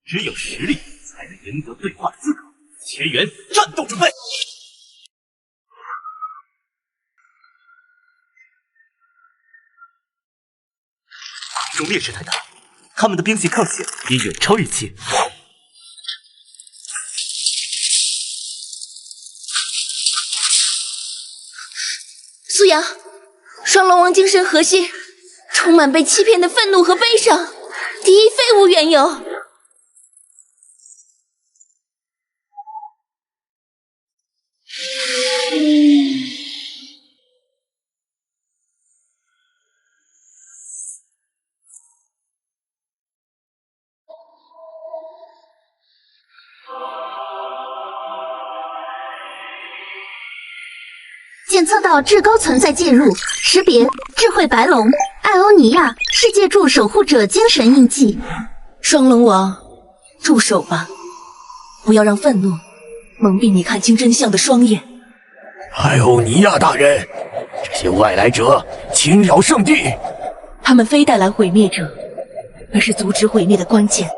只有实力才能赢得对话的资格。前缘战斗准备。空中劣势太大，他们的兵器抗性也远超预期。苏阳，双龙王精神核心。充满被欺骗的愤怒和悲伤，敌意非无缘由。检测到至高存在介入，识别智慧白龙艾欧尼亚世界柱守护者精神印记。双龙王，住手吧！不要让愤怒蒙蔽你看清真相的双眼。艾欧尼亚大人，这些外来者侵扰圣地，他们非带来毁灭者，而是阻止毁灭的关键。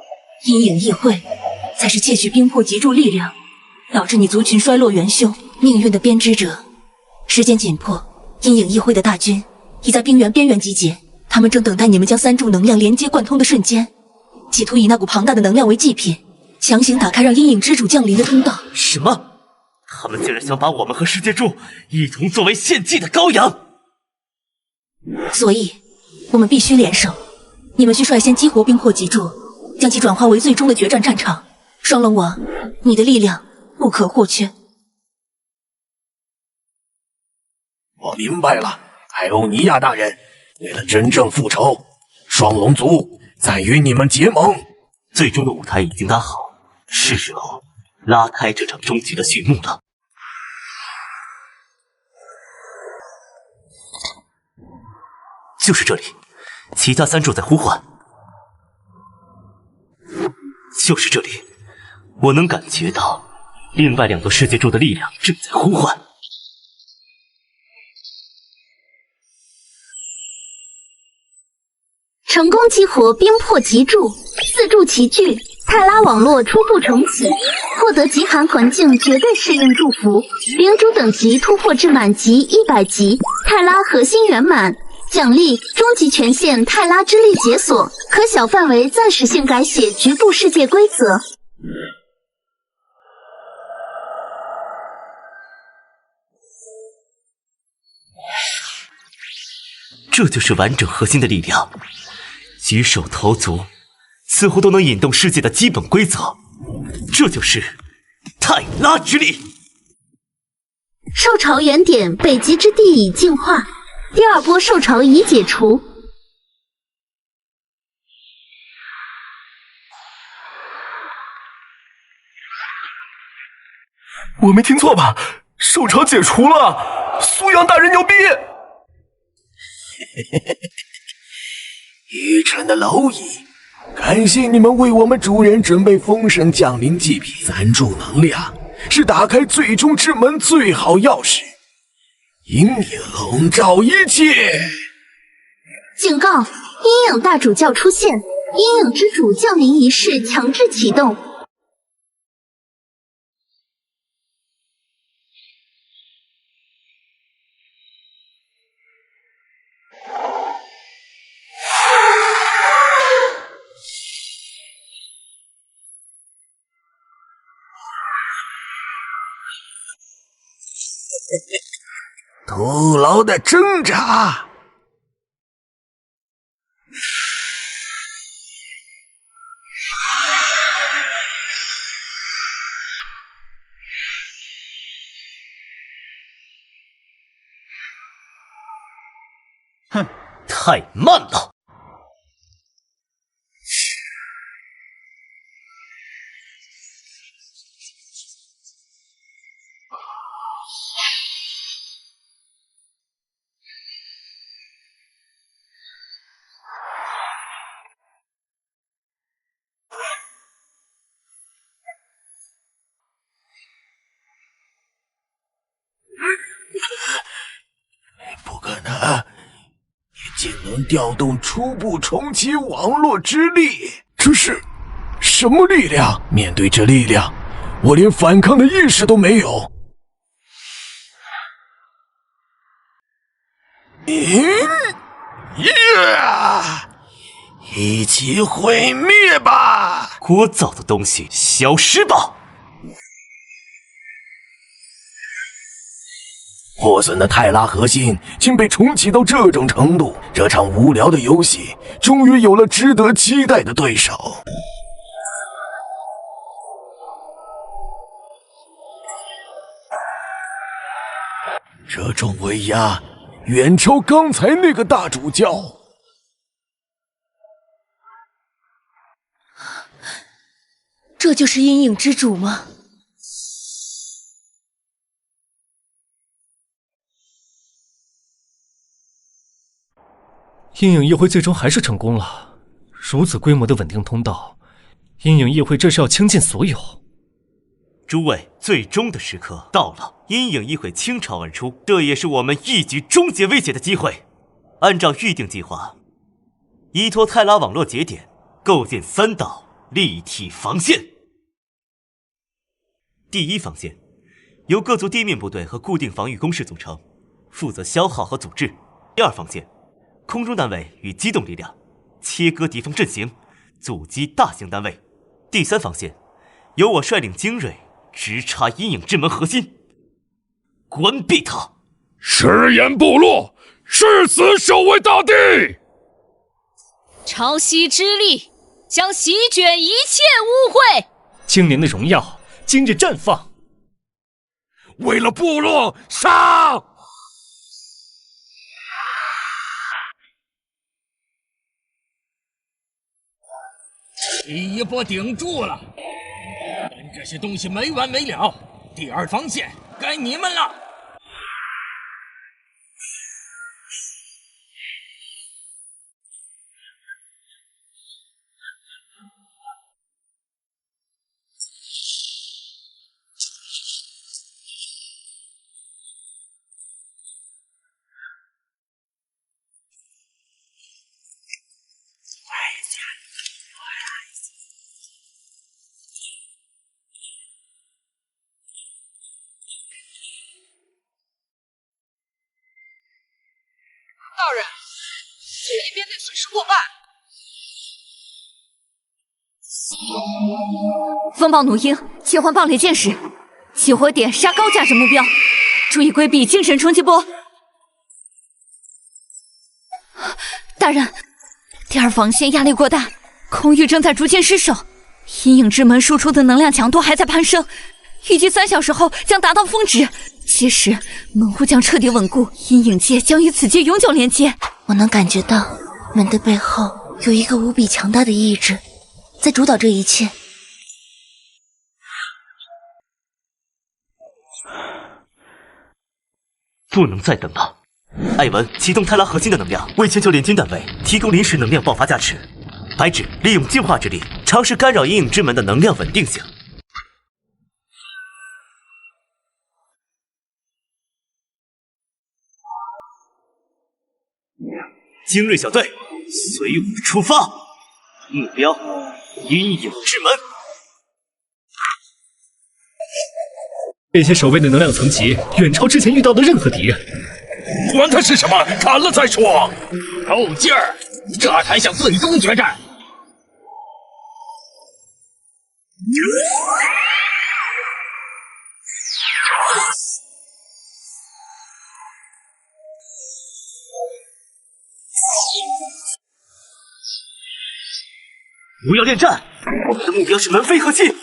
阴影议会才是窃取冰魄脊柱力量，导致你族群衰落元凶。命运的编织者。时间紧迫，阴影议会的大军已在冰原边缘集结，他们正等待你们将三柱能量连接贯通的瞬间，企图以那股庞大的能量为祭品，强行打开让阴影之主降临的通道。什么？他们竟然想把我们和世界柱一同作为献祭的羔羊！所以，我们必须联手。你们需率先激活冰魄脊柱，将其转化为最终的决战战场。双龙王，你的力量不可或缺。我明白了，艾欧尼亚大人，为了真正复仇，双龙族再与你们结盟。最终的舞台已经搭好，是时候拉开这场终局的序幕了。就是这里，其他三柱在呼唤。就是这里，我能感觉到另外两座世界柱的力量正在呼唤。成功激活冰魄脊柱，四柱齐聚，泰拉网络初步重启，获得极寒环境绝对适应祝福，领主等级突破至满级100级，泰拉核心圆满。奖励终极权限泰拉之力解锁，可小范围暂时性改写局部世界规则。这就是完整核心的力量，举手投足似乎都能引动世界的基本规则，这就是泰拉之力。受潮原点北极之地已净化，第二波受潮已解除。我没听错吧？受潮解除了，苏阳大人牛逼！愚蠢的蝼蚁，感谢你们为我们主人准备丰盛降临祭品，赞助能量是打开最终之门最好钥匙。阴影笼罩一切。警告：阴影大主教出现，阴影之主降临仪式强制启动。徒劳的挣扎。哼，太慢了。不可能！你竟能调动初步重启网络之力，这是什么力量？面对这力量，我连反抗的意识都没有。一起毁灭吧！聒噪的东西，消失吧！破损的泰拉核心竟被重启到这种程度，这场无聊的游戏终于有了值得期待的对手。这种威压远超刚才那个大主教。这就是阴影之主吗？阴影议会最终还是成功了，如此规模的稳定通道，阴影议会这是要倾尽所有。诸位，最终的时刻到了，阴影议会倾巢而出，这也是我们一举终结威胁的机会。按照预定计划，依托泰拉网络节点，构建3道立体防线。第一防线由各族地面部队和固定防御工事组成，负责消耗和组织。第二防线空中单位与机动力量，切割敌方阵型，阻击大型单位。第三防线由我率领精锐直插阴影之门核心，关闭它。誓言部落誓死守卫大地。潮汐之力将席卷一切污秽。精灵的荣耀今日绽放。为了部落杀！第一波顶住了，跟这些东西没完没了。第二防线该你们了。大人，这一边的损失过半。风暴弩鹰切换爆裂箭时，起火点杀高价值目标，注意规避精神冲击波。大人，第二防线压力过大，空域正在逐渐失守，阴影之门输出的能量强度还在攀升，预计3小时后将达到峰值。届时门户将彻底稳固，阴影界将与此界永久连接。我能感觉到门的背后有一个无比强大的意志在主导这一切。不能再等了。艾文启动泰拉核心的能量，为全球联军单位提供临时能量爆发加持。白纸利用净化之力，尝试干扰阴影之门的能量稳定性。精锐小队，随我出发！目标：阴影之门。这些守卫的能量层级远超之前遇到的任何敌人。管他是什么，砍了再说。够劲儿，这才像最终决战。不要恋战，我们的目标是门扉核心。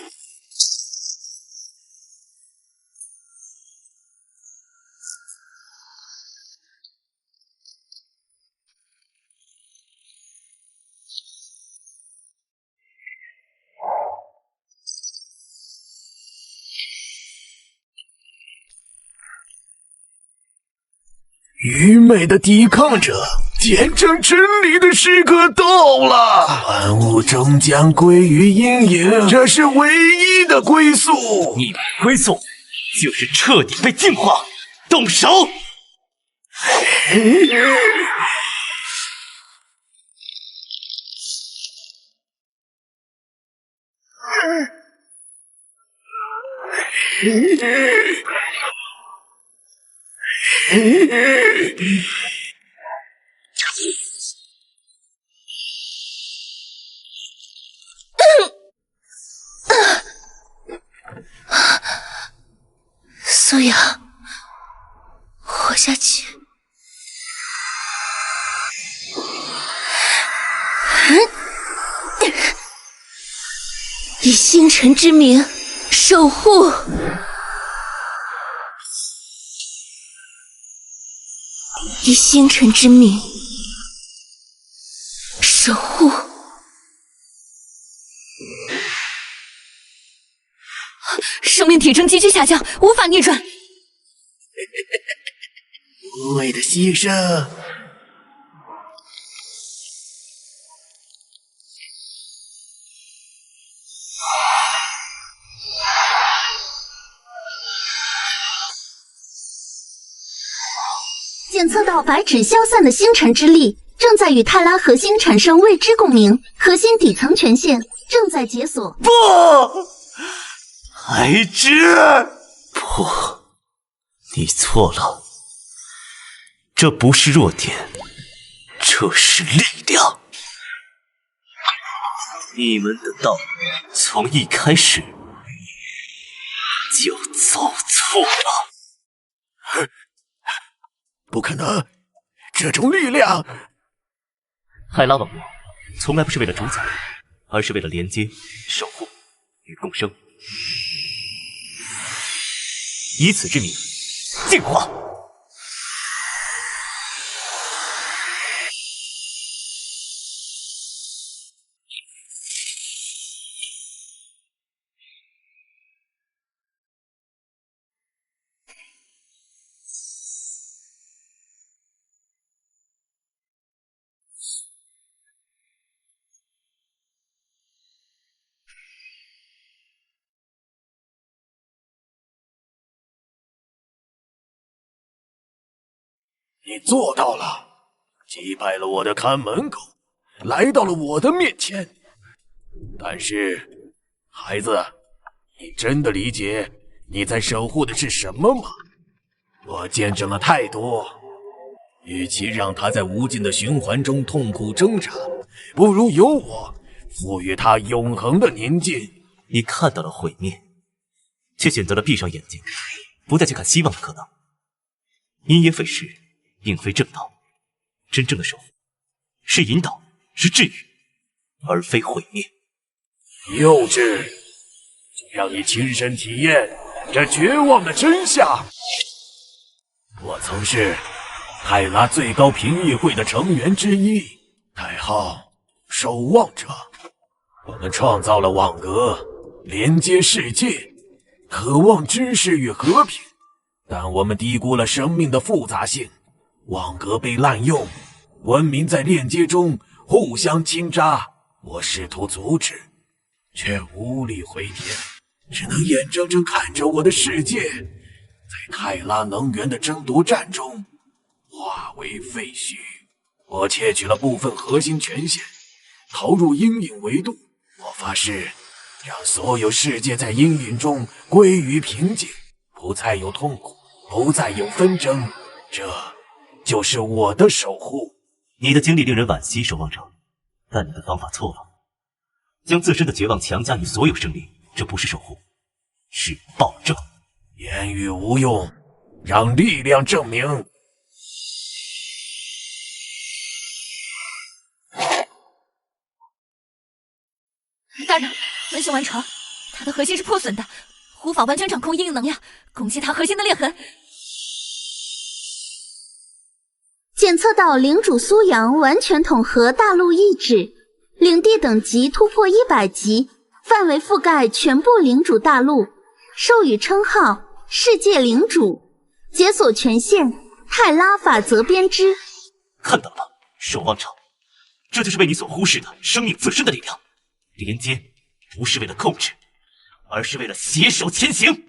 愚昧的抵抗者，见证真理的时刻到了！万物终将归于阴影，这是唯一的归宿。你的归宿就是彻底被净化。动手！苏阳，活下去。以星辰之名守护。以星辰之名守护。生命体征急剧下降，无法逆转。无谓的牺牲。检测到白纸消散的星辰之力正在与泰拉核心产生未知共鸣，核心底层权限正在解锁。不，白纸，不，你错了，这不是弱点，这是力量。你们的道从一开始就走错了。不可能，这种力量！海拉王国从来不是为了主宰，而是为了连接、守护与共生。以此之名，净化。你做到了，击败了我的看门狗，来到了我的面前。但是，孩子，你真的理解你在守护的是什么吗？我见证了太多，与其让他在无尽的循环中痛苦挣扎，不如由我赋予他永恒的宁静。你看到了毁灭，却选择了闭上眼睛，不再去看希望的可能。因噎废食，并非正道。真正的守护是引导，是治愈，而非毁灭。幼稚，就让你亲身体验这绝望的真相。我曾是泰拉最高评议会的成员之一，代号守望者。我们创造了网格，连接世界，渴望知识与和平，但我们低估了生命的复杂性。网格被滥用，文明在链接中互相倾轧。我试图阻止，却无力回天，只能眼睁睁看着我的世界在泰拉能源的争夺战中化为废墟。我窃取了部分核心权限，投入阴影维度。我发誓，让所有世界在阴影中归于平静，不再有痛苦，不再有纷争。这就是我的守护。你的经历令人惋惜，守望者，但你的方法错了。将自身的绝望强加于所有生灵，这不是守护，是暴政。言语无用，让力量证明。大人，文型完成，它的核心是破损的，无法完全掌控阴影能量，攻击它核心的裂痕。检测到领主苏阳完全统合大陆意志，领地等级突破100级，范围覆盖全部领主大陆，授予称号世界领主，解锁权限泰拉法则编织。看到了，守望者，这就是被你所忽视的生命自身的力量。连接不是为了控制，而是为了携手前行。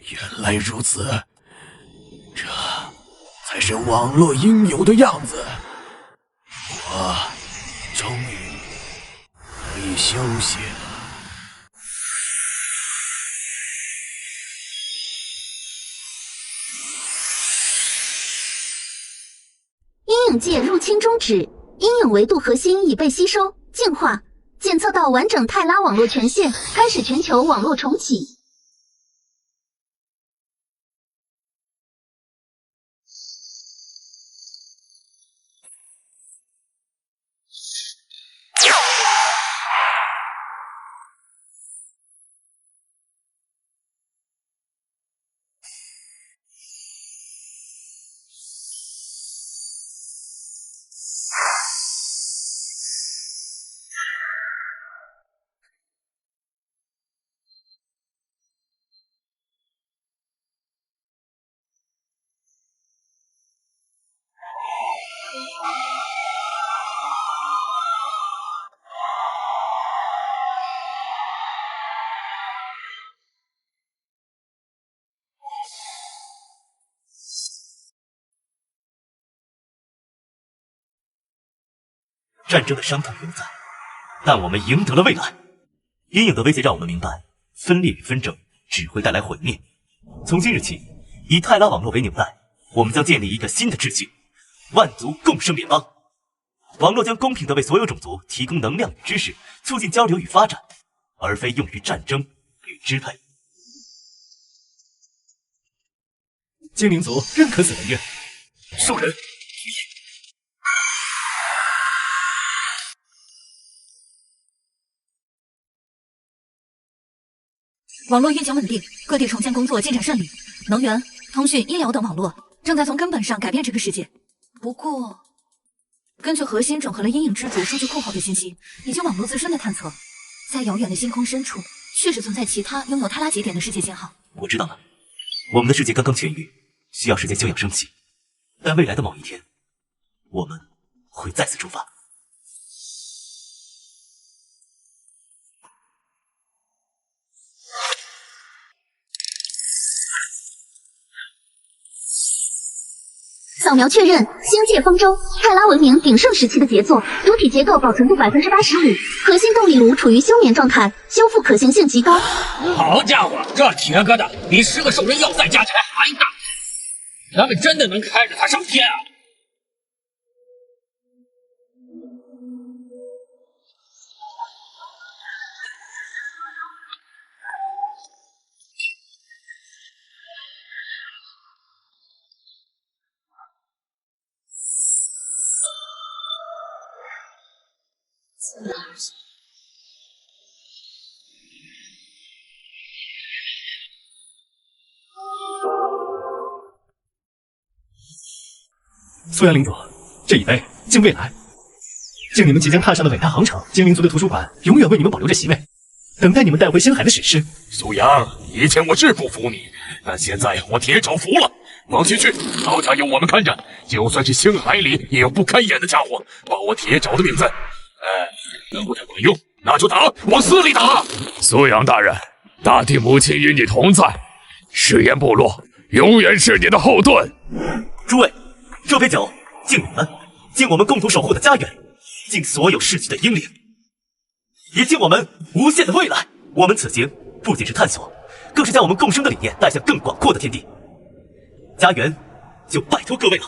原来如此，这才是网络应有的样子。我终于可以休息了。阴影界入侵终止，阴影维度核心已被吸收净化，检测到完整泰拉网络权限，开始全球网络重启。战争的伤痛犹在，但我们赢得了未来。阴影的威胁让我们明白，分裂与纷争只会带来毁灭。从今日起，以泰拉网络为纽带，我们将建立一个新的秩序——万族共生联邦。网络将公平地为所有种族提供能量与知识，促进交流与发展，而非用于战争与支配。精灵族认可此文约，兽人。网络运行稳定，各地重建工作进展顺利，能源、通讯、医疗等网络正在从根本上改变这个世界。不过，根据核心整合了阴影之主数据库后的信息，以及网络自身的探测，在遥远的星空深处，确实存在其他拥有泰拉节点的世界信号。我知道了，我们的世界刚刚痊愈，需要时间休养生息，但未来的某一天，我们会再次出发。扫描确认，星界方舟，泰拉文明鼎盛时期的杰作，主体结构保存度85%，核心动力炉处于休眠状态，修复可行性极高。好家伙，这铁疙瘩比10个兽人要塞加起来还大，咱们真的能开着它上天啊！苏阳领主，这一杯敬未来，敬你们即将踏上的伟大航程。精灵族的图书馆永远为你们保留着席位，等待你们带回星海的史诗。苏阳，以前我是不服你，但现在我铁肘服了。往前去，老家有我们看着，就算是星海里也有不开眼的家伙报我铁肘的名字。能不太管用，那就打，往死里打！苏阳大人，大地母亲与你同在，誓言部落永远是你的后盾。诸位，这杯酒敬你们，敬我们共同守护的家园，敬所有逝去的英灵，也敬我们无限的未来。我们此行不仅是探索，更是将我们共生的理念带向更广阔的天地。家园就拜托各位了。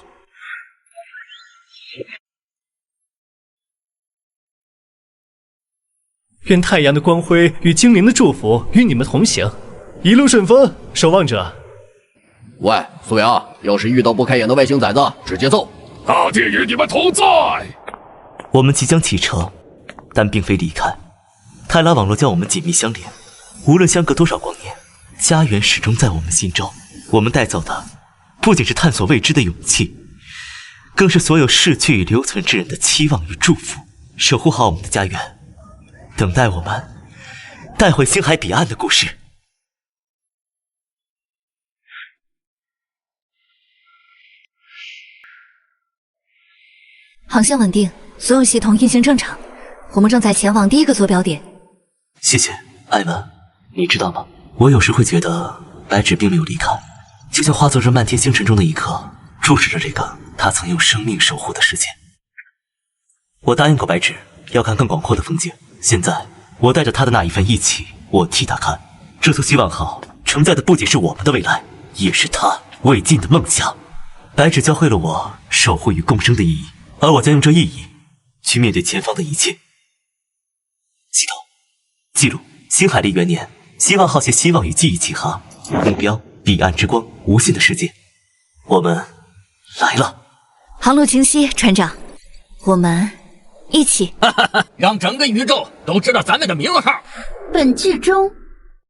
愿太阳的光辉与精灵的祝福与你们同行，一路顺风，守望者。喂，苏阳，要是遇到不开眼的外星崽子，直接揍！大地与你们同在。我们即将启程，但并非离开。泰拉网络将我们紧密相连，无论相隔多少光年，家园始终在我们心中。我们带走的不仅是探索未知的勇气，更是所有逝去与留存之人的期望与祝福。守护好我们的家园，等待我们带回星海彼岸的故事。航线稳定，所有系统运行正常。我们正在前往第一个坐标点。谢谢，艾文。你知道吗？我有时会觉得白芷并没有离开，就像化作这漫天星辰中的一颗，注视着这个他曾用生命守护的世界。我答应过白芷要看更广阔的风景，现在我带着他的那一份义气，我替他看。这座希望号承载的不仅是我们的未来，也是他未尽的梦想。白芷教会了我守护与共生的意义，而我将用这意义去面对前方的一切。系统记录：星海历元年，希望号携希望与记忆起航，目标彼岸之光，无限的世界。我们来了。航路清晰，船长，我们一起让整个宇宙都知道咱们的名号。本剧中